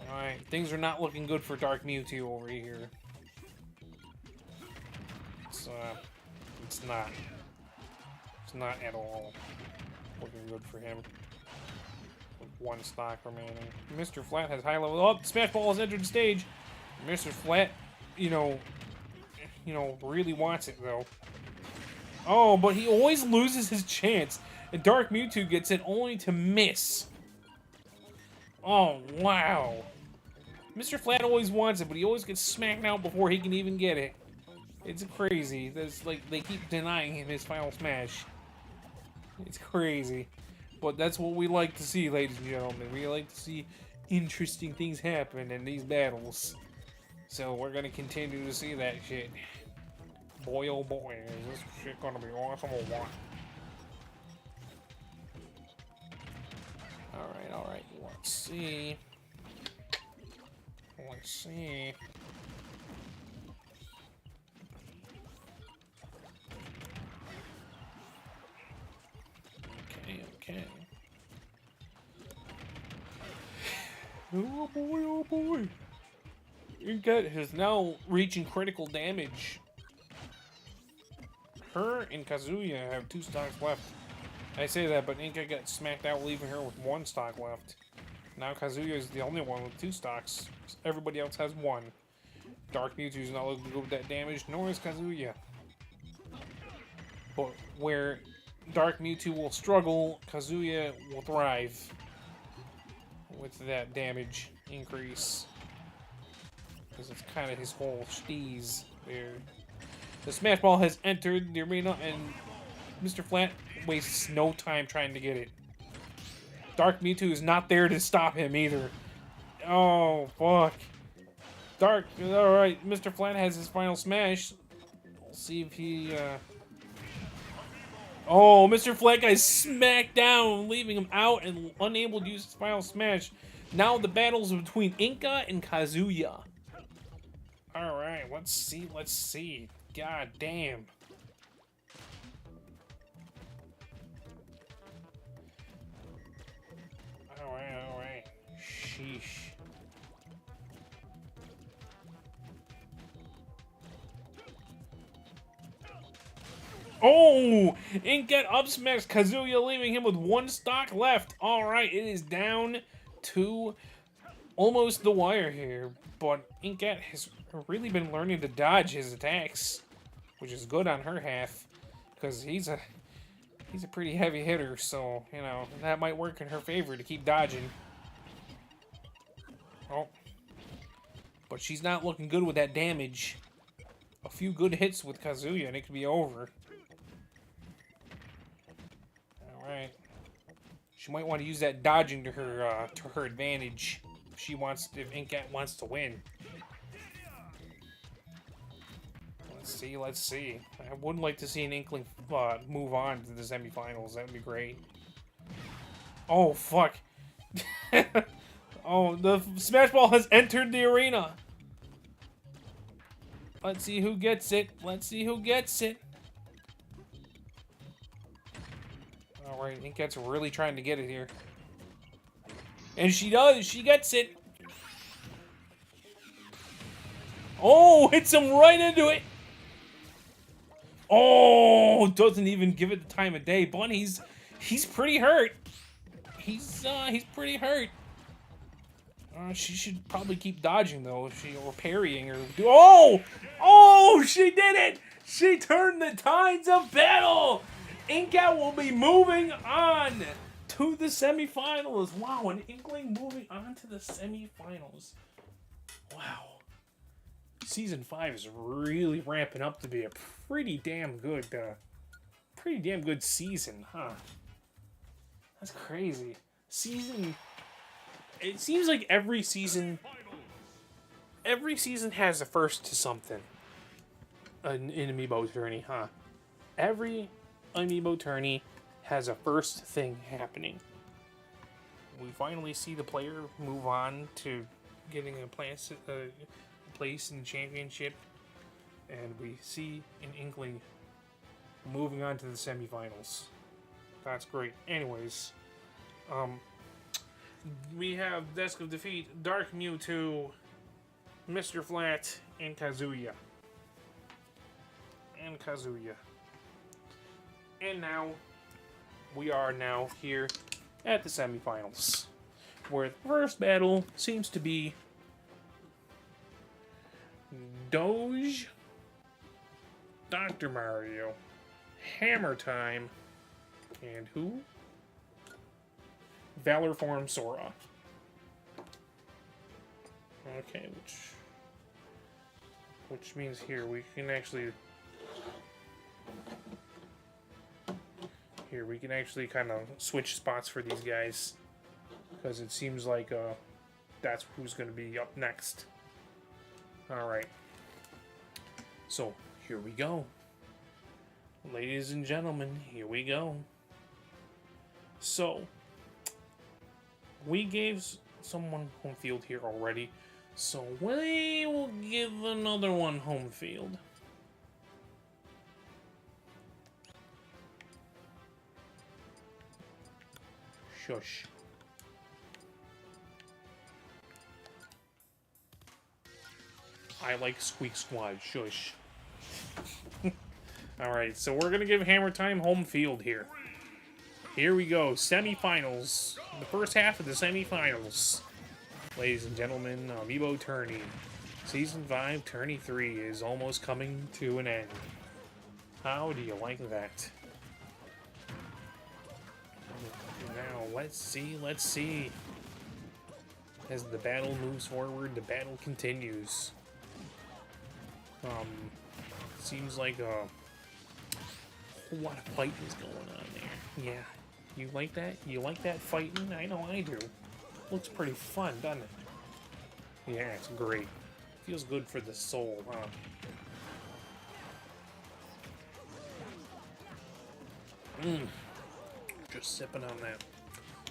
A: Alright, things are not looking good for Dark Mewtwo over here. It's not. It's not at all looking good for him. With 1 stock remaining. Mr. Flat has high level... oh, Smash Ball has entered the stage! Mr. Flat, you know, really wants it, though. Oh, but he always loses his chance. And Dark Mewtwo gets it only to miss. Oh, wow. Mr. Flat always wants it, but he always gets smacked out before he can even get it. It's crazy. There's, like, they keep denying him his Final Smash. It's crazy. But that's what we like to see, ladies and gentlemen. We like to see interesting things happen in these battles. So we're gonna continue to see that shit. Boy, oh boy, is this shit gonna be awesome or what? Alright, let's see. Okay. Oh boy. Inkcat is now reaching critical damage. Her and Kazuya have 2 stocks left. I say that, but Inkcat got smacked out, leaving her with 1 stock left. Now Kazuya is the only one with 2 stocks. Everybody else has 1. Dark Mewtwo is not looking good with that damage, nor is Kazuya. But where Dark Mewtwo will struggle, Kazuya will thrive with that damage increase. Because it's kind of his whole steez there. The Smash Ball has entered the arena, and Mr. Flat wastes no time trying to get it. Dark Mewtwo is not there to stop him either. Oh, fuck. Alright, Mr. Flat has his Final Smash. We'll see if he, oh, Mr. Flat got smacked down, leaving him out and unable to use his Final Smash. Now the battle's between Inkcat and Kazuya. Alright, let's see. God damn. Alright. Sheesh. Oh! Inkget up smash Kazuya, leaving him with one stock left. Alright, it is down to almost the wire here. But Inkget has really been learning to dodge his attacks, which is good on her half, because he's a pretty heavy hitter, so, you know, that might work in her favor to keep dodging. Oh. But she's not looking good with that damage. A few good hits with Kazuya and it could be over. Alright. She might want to use that dodging to her advantage if Inkget wants to win. Let's see. I would like to see an Inkling move on to the semifinals. That would be great. Oh, fuck. Oh, the Smash Ball has entered the arena. Let's see who gets it. Let's see who gets it. Alright, Inkget's really trying to get it here. And she does. She gets it. Oh, hits him right into it. Oh, doesn't even give it the time of day. Bunny's he's pretty hurt. He's pretty hurt. She should probably keep dodging though, or parrying or do. Oh, she did it! She turned the tides of battle. Inkget will be moving on to the semifinals. Wow, an Inkling moving on to the semifinals. Wow. Season 5 is really ramping up to be a pretty damn good season, huh? That's crazy. It seems like every season has a first to something. In Amiibo Tourney, huh? Every Amiibo Tourney has a first thing happening. We finally see the player move on to getting a place in the championship, and we see an Inkling moving on to the semifinals. That's great. Anyways, we have Desk of Defeat, Dark Mewtwo, Mr. Flat, and Kazuya. And now, we are now here at the semifinals, where the first battle seems to be Doge, Dr. Mario, Hammer Time, and who? Valor Form Sora. Okay, which means here we can actually kind of switch spots for these guys, because it seems like that's who's going to be up next. Alright. So, here we go. Ladies and gentlemen, here we go. So, we gave someone home field here already, so we will give another one home field. Shush. I like Squeak Squad. Shush. Alright, so we're gonna give Hammer Time home field here. Here we go. Semifinals. The first half of the semifinals. Ladies and gentlemen, Amiibo Tourney. Season 5, Tourney 3 is almost coming to an end. How do you like that? Now, let's see. As the battle moves forward, the battle continues. Seems like a whole lot of fighting is going on there. Yeah. You like that? You like that fighting? I know I do. Looks pretty fun, doesn't it? Yeah, it's great. Feels good for the soul, huh? Just sipping on that.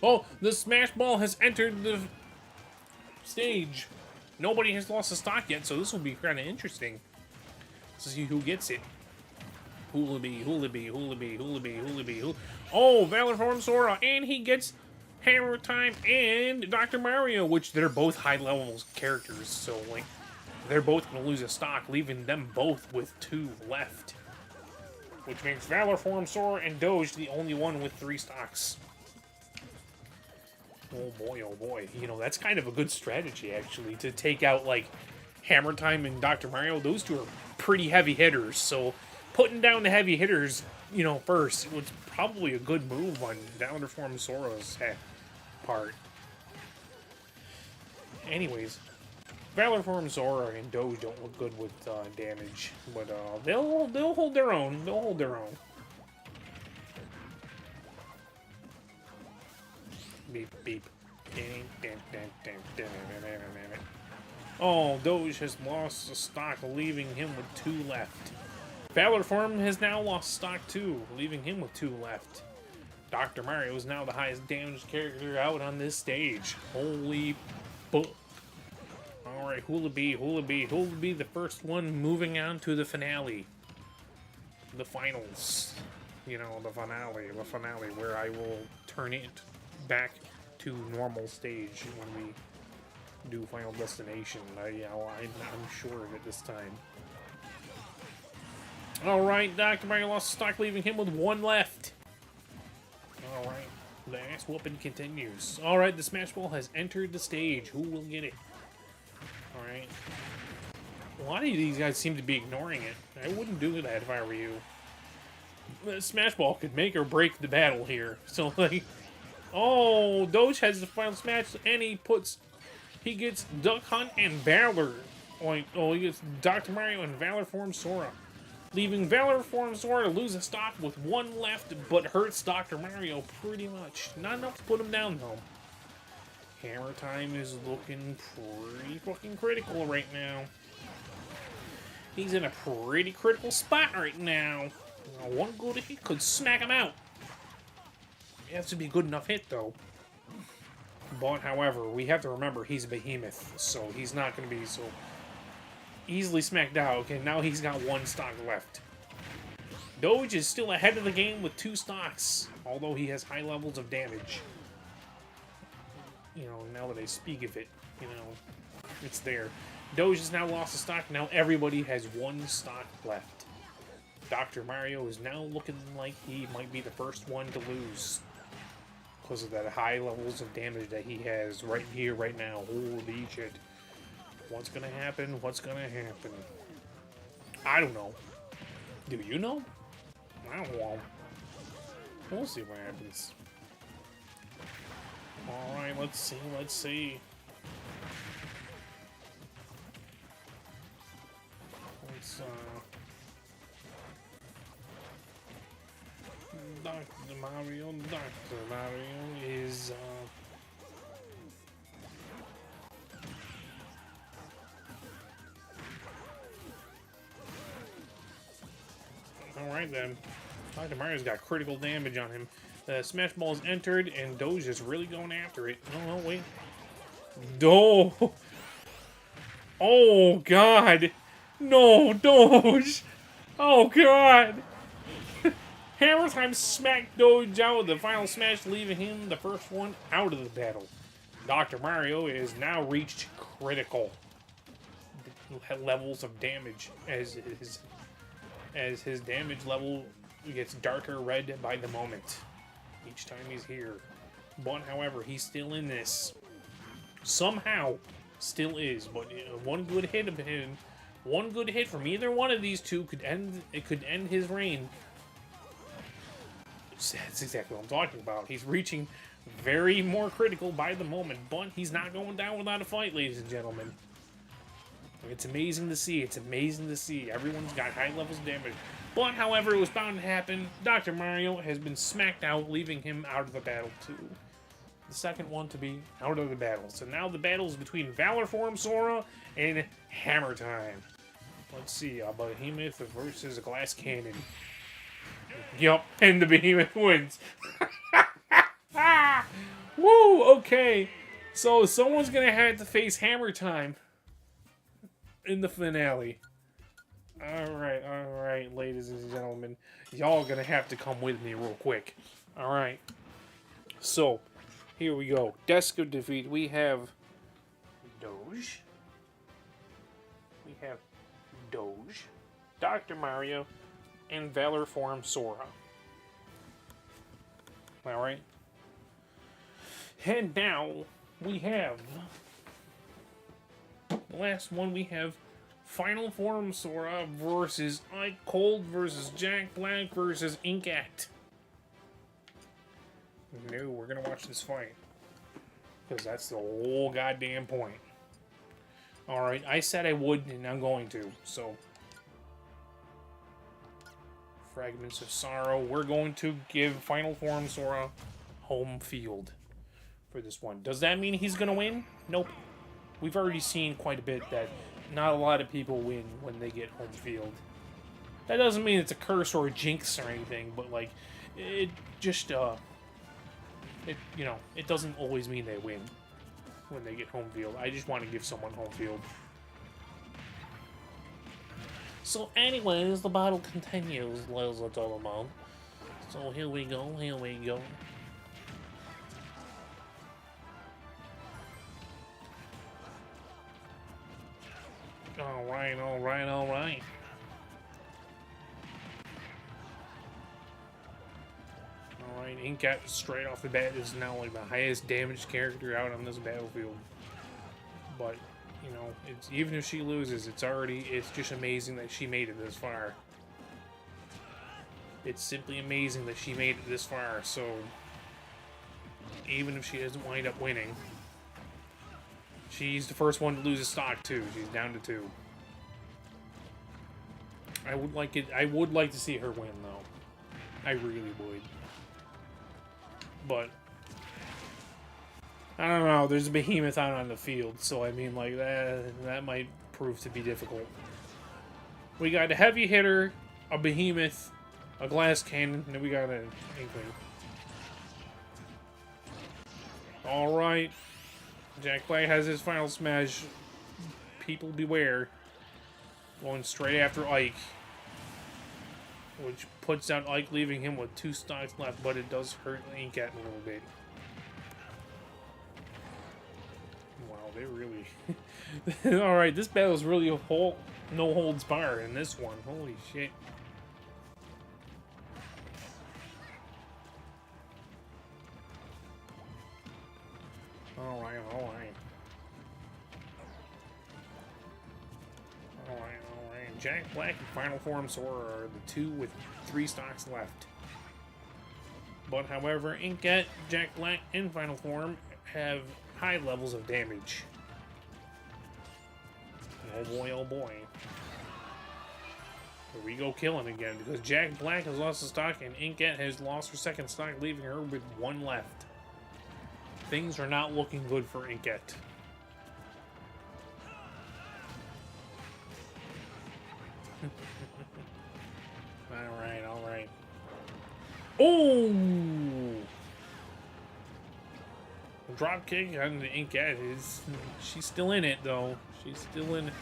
A: Oh, the Smash Ball has entered the stage. Nobody has lost a stock yet, so this will be kind of interesting to see who gets it. Hoolabee. Oh, Valor Form Sora, and he gets Hammer Time and Dr. Mario, which they're both high-level characters, so, like, they're both going to lose a stock, leaving them both with 2 left. Which makes Valor Form, Sora, and Doge the only one with 3 stocks. Oh boy. You know, that's kind of a good strategy, actually, to take out, like, Hammer Time and Dr. Mario. Those 2 are pretty heavy hitters, so putting down the heavy hitters, you know, first was probably a good move on Valor Form Sora's part. Anyways, Valor Form Sora and Doge don't look good with damage, but they'll hold their own. They'll hold their own. Beep beep. Oh, Doge has lost a stock, leaving him with 2 left. Valor Form has now lost stock too, leaving him with 2 left. Dr. Mario is now the highest damaged character out on this stage. Holy book. Alright, who'll it be? Who'll be the first one moving on to the finale? The finals. You know, the finale where I will turn it back to normal stage when we do Final Destination. I'm sure of it this time. Alright, Dr. Mario lost stock, leaving him with 1 left. Alright, the ass whooping continues. Alright, the Smash Ball has entered the stage. Who will get it? Alright. A lot of these guys seem to be ignoring it. I wouldn't do that if I were you. The Smash Ball could make or break the battle here. So, like... Oh, Doge has the final smash, and he gets Duck Hunt and Valor. He gets Dr. Mario and Valor Form Sora. Leaving Valor Form Sora to lose a stock with 1 left, but hurts Dr. Mario pretty much. Not enough to put him down, though. Hammer Time is looking pretty fucking critical right now. He's in a pretty critical spot right now. One good hit could smack him out. It has to be a good enough hit, though. But, however, we have to remember he's a behemoth, so he's not going to be so easily smacked out. Okay, now he's got 1 stock left. Doge is still ahead of the game with 2 stocks, although he has high levels of damage. You know, now that I speak of it, you know, it's there. Doge has now lost a stock. Now everybody has 1 stock left. Dr. Mario is now looking like he might be the first one to lose, because of that high levels of damage that he has right here, right now. Holy shit. What's gonna happen? What's gonna happen? I don't know. Do you know? I don't know. We'll see what happens. Alright, let's see. Dr. Mario is, Alright then. Dr. Mario's got critical damage on him. The Smash Ball is entered, and Doge is really going after it. No, wait. Oh, God. No, Doge. Oh, God. Hammer Time smacked Doge out with the final smash, leaving him the first one out of the battle. Dr. Mario is now reached critical levels of damage as his damage level gets darker red by the moment each time he's here. But, however, he's still in this. Somehow, still is. But one good hit of him, one good hit from either one of these 2 could end his reign. That's exactly what I'm talking about. He's reaching very more critical by the moment, but he's not going down without a fight, ladies and gentlemen. It's amazing to see. It's amazing to see. Everyone's got high levels of damage. But, however, it was bound to happen. Dr. Mario has been smacked out, leaving him out of the battle, too. The second one to be out of the battle. So now the battle is between Valor Form Sora and Hammer Time. Let's see. A Behemoth versus a Glass Cannon. Yup, and the Behemoth wins. Woo, okay. So someone's gonna have to face Hammer Time in the finale. Alright, ladies and gentlemen. Y'all gonna have to come with me real quick. Alright. So, Here we go. Desk of Defeat. We have Doge. We have Doge, Dr. Mario, and Valor Form Sora. Alright. And now we have the last one. We have Final Form Sora versus Ike Cold versus Jack Black versus Inkette. No, we're gonna watch this fight. Because that's the whole goddamn point. Alright, I said I would, and I'm going to, so. Fragments of Sorrow. We're going to give Final Form Sora home field for this one. Does that mean he's gonna win? Nope. We've already seen quite a bit that not a lot of people win when they get home field. That doesn't mean it's a curse or a jinx or anything, but, like, it just, it doesn't always mean they win when they get home field. I just want to give someone home field.
B: So anyways, the battle continues, ladies and gentlemen. So here we go, here we go.
A: Alright, alright, alright. Alright, Inkette straight off the bat is now like the highest damaged character out on this battlefield. But, you know, it's even if she loses, it's just amazing that she made it this far. It's simply amazing that she made it this far, so even if she doesn't wind up winning, she's the first one to lose a stock too. She's down to 2. I would like to see her win though. I really would. But I don't know, there's a behemoth out on the field, so I mean, like, that might prove to be difficult. We got a heavy hitter, a behemoth, a glass cannon, and then we got an inkling. Alright. Jack Black has his final smash. People beware. Going straight after Ike. Which puts down Ike, leaving him with 2 stocks left, but it does hurt Inkette a little bit. Wow, they really... Alright, this battle is really no holds barred in this one. Holy shit. Alright, alright. Alright. Jack Black and Final Form Sora are the 2 with 3 stocks left. But however, Inkette, Jack Black, and Final Form have high levels of damage. Oh boy, oh boy. Here we go killing again, because Jack Black has lost a stock and Inkette has lost her 2nd stock, leaving her with 1 left. Things are not looking good for Inkette. Alright, alright. Oh! Drop kick on the Inkette she's still in it though. She's still in it.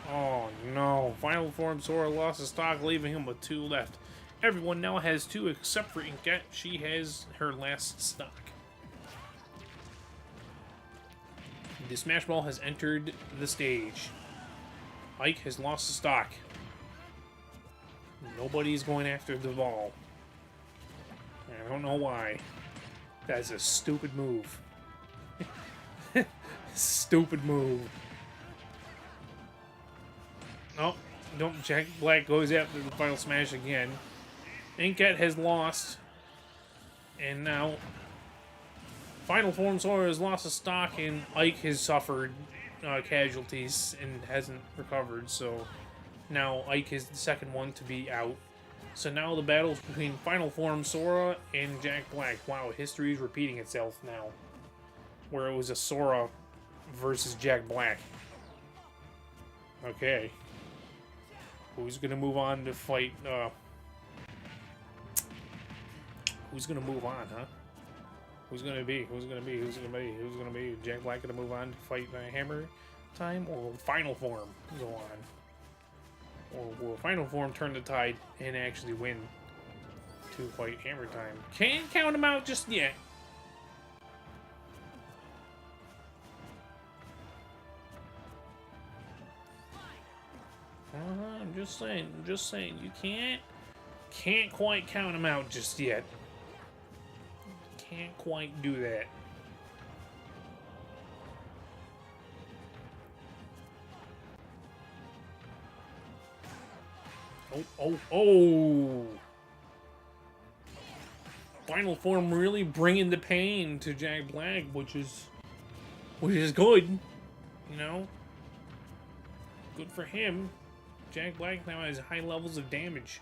A: Oh no. Final Form Sora lost a stock, leaving him with 2 left. Everyone now has 2 except for Inkette. She has her last stock. The Smash Ball has entered the stage. Ike has lost the stock. Nobody's going after the ball. I don't know why. That's a stupid move. Stupid move. Oh, don't. Jack Black goes after the final smash again. Inkette has lost. And now Final Form Sora has lost a stock, and Ike has suffered casualties and hasn't recovered, so now Ike is the 2nd one to be out. So now the battle's between Final Form Sora and Jack Black. Wow, history is repeating itself now. Where it was a Sora versus Jack Black. Okay. Who's gonna move on to fight, who's gonna move on, huh? Who's gonna be? Who's gonna be? Who's gonna be? Who's gonna be? Jack Black gonna move on to fight Hammer Time, or will Final Form go on? Or will Final Form turn the tide and actually win to fight Hammer Time? Can't count him out just yet. I'm just saying. I'm just saying. You can't quite count him out just yet. Can't quite do that. Oh! Final form really bringing the pain to Jack Black, which is good, you know. Good for him. Jack Black now has high levels of damage.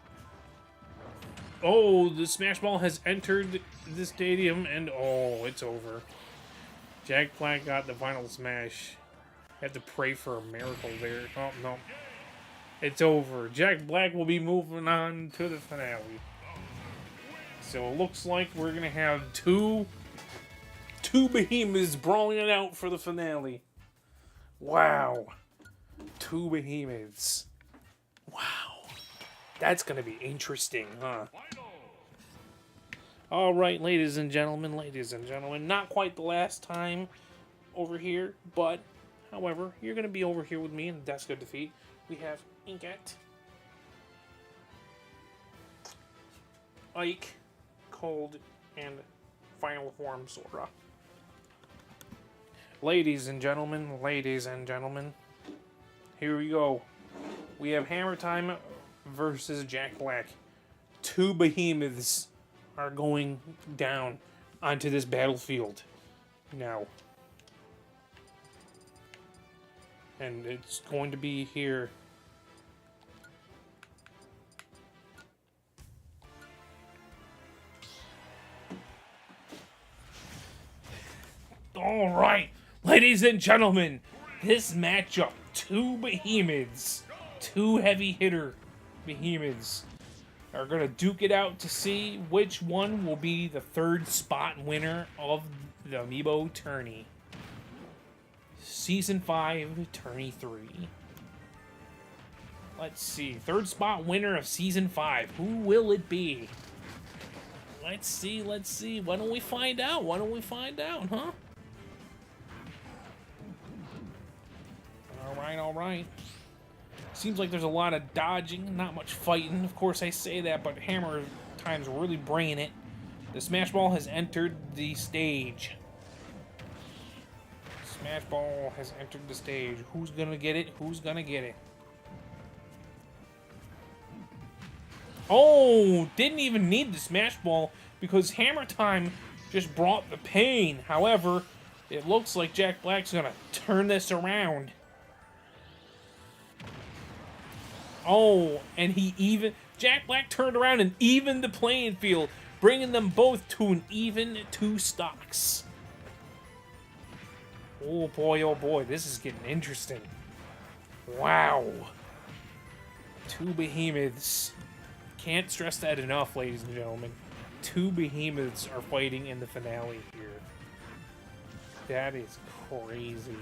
A: Oh, the Smash Ball has entered the stadium, and oh, it's over. Jack Black got the final smash. Have to pray for a miracle there. Oh no. It's over. Jack Black will be moving on to the finale. So it looks like we're gonna have two behemoths brawling it out for the finale. Wow. Two behemoths. Wow. That's gonna be interesting, huh? Alright, ladies and gentlemen, not quite the last time over here, but however, you're gonna be over here with me in the Desk of Defeat. We have Inkette, Ike, Cold, and Final Form Sora. Ladies and gentlemen, here we go. We have Hammer Time versus Jack Black. Two behemoths are going down onto this battlefield now. And it's going to be here. Alright, ladies and gentlemen, this matchup, two behemoths, two heavy hitter behemoths, are going to duke it out to see which one will be the third spot winner of the Amiibo Tourney. Season 5, Tourney 3. Let's see, third spot winner of Season 5, who will it be? Let's see, why don't we find out, huh? Alright. Seems like there's a lot of dodging, not much fighting. Of course I say that, but Hammer Time's really bringing it. The Smash Ball has entered the stage. Smash Ball has entered the stage. Who's gonna get it? Oh, didn't even need the Smash Ball because Hammer Time just brought the pain. However, it looks like Jack Black's gonna turn this around. Oh, and Jack Black turned around and evened the playing field, bringing them both to an even 2 stocks. Oh boy, this is getting interesting. Wow. Two behemoths. Can't stress that enough, ladies and gentlemen. Two behemoths are fighting in the finale here. That is crazy.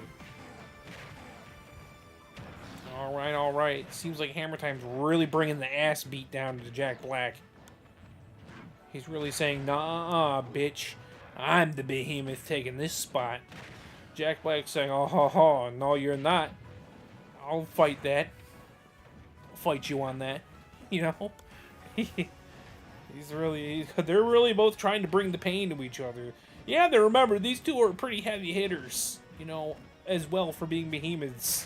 A: Alright. Seems like Hammer Time's really bringing the ass beat down to Jack Black. He's really saying, nah, bitch. I'm the behemoth taking this spot. Jack Black's saying, oh, no, you're not. I'll fight that. I'll fight you on that. You know? They're really both trying to bring the pain to each other. Yeah, remember, these two are pretty heavy hitters, you know, as well for being behemoths.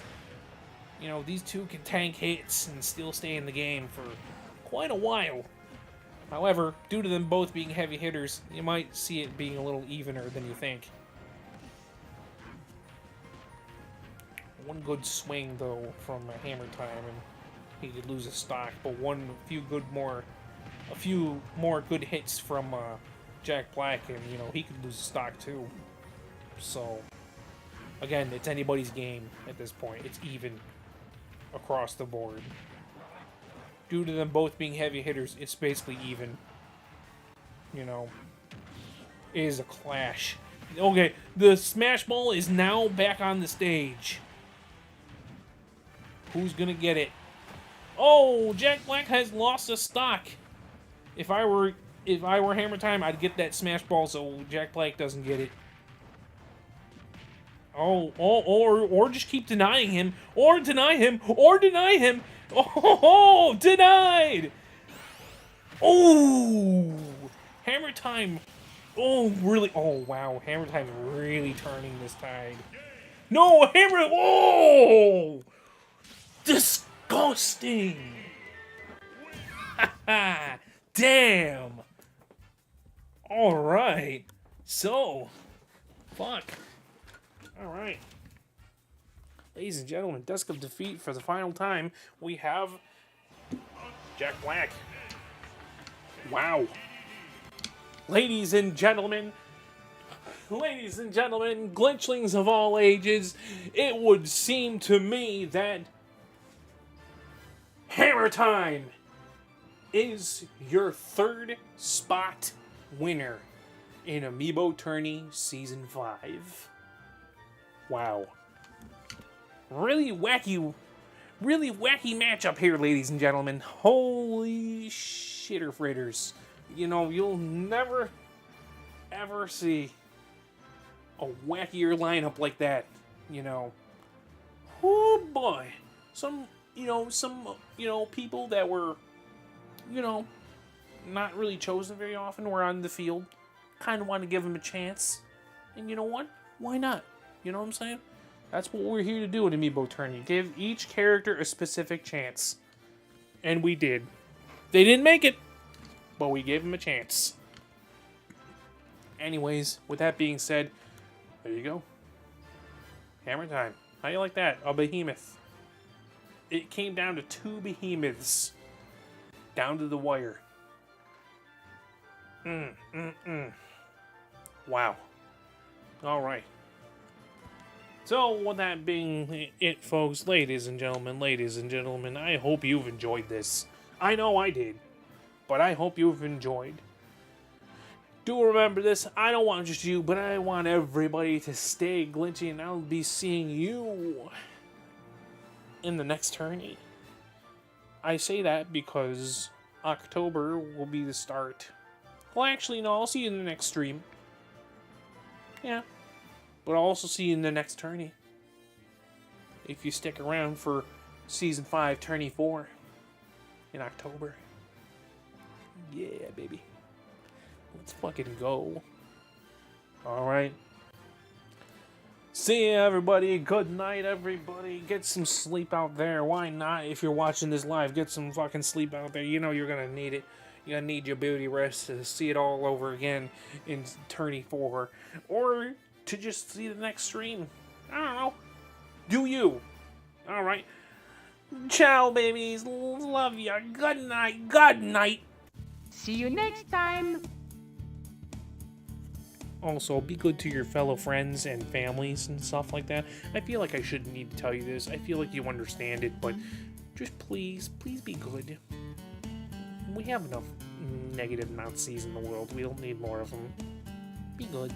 A: You know, these two can tank hits and still stay in the game for quite a while. However, due to them both being heavy hitters, you might see it being a little evener than you think. One good swing, though, from Hammer Time, and he could lose a stock, but a few more good hits from Jack Black, and, you know, he could lose a stock, too. So, again, it's anybody's game at this point. It's even across the board. Due to them both being heavy hitters, it's basically even. You know, it is a clash. Okay, the Smash Ball is now back on the stage. Who's gonna get it? Oh, Jack Black has lost a stock. If I were Hammer Time, I'd get that Smash Ball so Jack Black doesn't get it. Oh, or just keep denying him, or deny him, Oh, denied! Oh, hammer time. Oh, really? Oh, wow. Hammer time's really turning this tide. No, hammer. Oh, disgusting. Damn. All right. So, fuck. All right. Ladies and gentlemen, Desk of Defeat for the final time. We have Jack Black. Wow. Ladies and gentlemen, glitchlings of all ages, it would seem to me that Hammer Time is your third spot winner in Amiibo Tourney Season 5. Wow. Really wacky matchup here, ladies and gentlemen. Holy shitter fritters. You know, you'll never, ever see a wackier lineup like that, you know. Oh boy. Some people that were, not really chosen very often were on the field. Kind of want to give them a chance. And you know what? Why not? You know what I'm saying? That's what we're here to do in Amiibo Tourney. Give each character a specific chance. And we did. They didn't make it, but we gave them a chance. Anyways, with that being said, there you go. Hammer Time. How do you like that? A behemoth. It came down to 2 behemoths. Down to the wire. Wow. Alright. So, with that being it, folks, ladies and gentlemen, I hope you've enjoyed this. I know I did, but I hope you've enjoyed. Do remember this, I don't want just you, but I want everybody to stay glitchy, and I'll be seeing you in the next tourney. I say that because October will be the start. Well, actually, no, I'll see you in the next stream. Yeah. But I'll also see you in the next tourney. If you stick around for Season 5, Tourney 4 in October. Yeah, baby. Let's fucking go. Alright. See ya, everybody. Good night, everybody. Get some sleep out there. Why not? If you're watching this live, get some fucking sleep out there. You know you're gonna need it. You're gonna need your beauty rest to see it all over again in Tourney 4. Or to just see the next stream. I don't know. Do you? Alright. Ciao, babies. Love ya. Good night. Good night.
C: See you next time.
A: Also, be good to your fellow friends and families and stuff like that. I feel like I shouldn't need to tell you this. I feel like you understand it, but just please be good. We have enough negative Nazis in the world. We don't need more of them. Be good.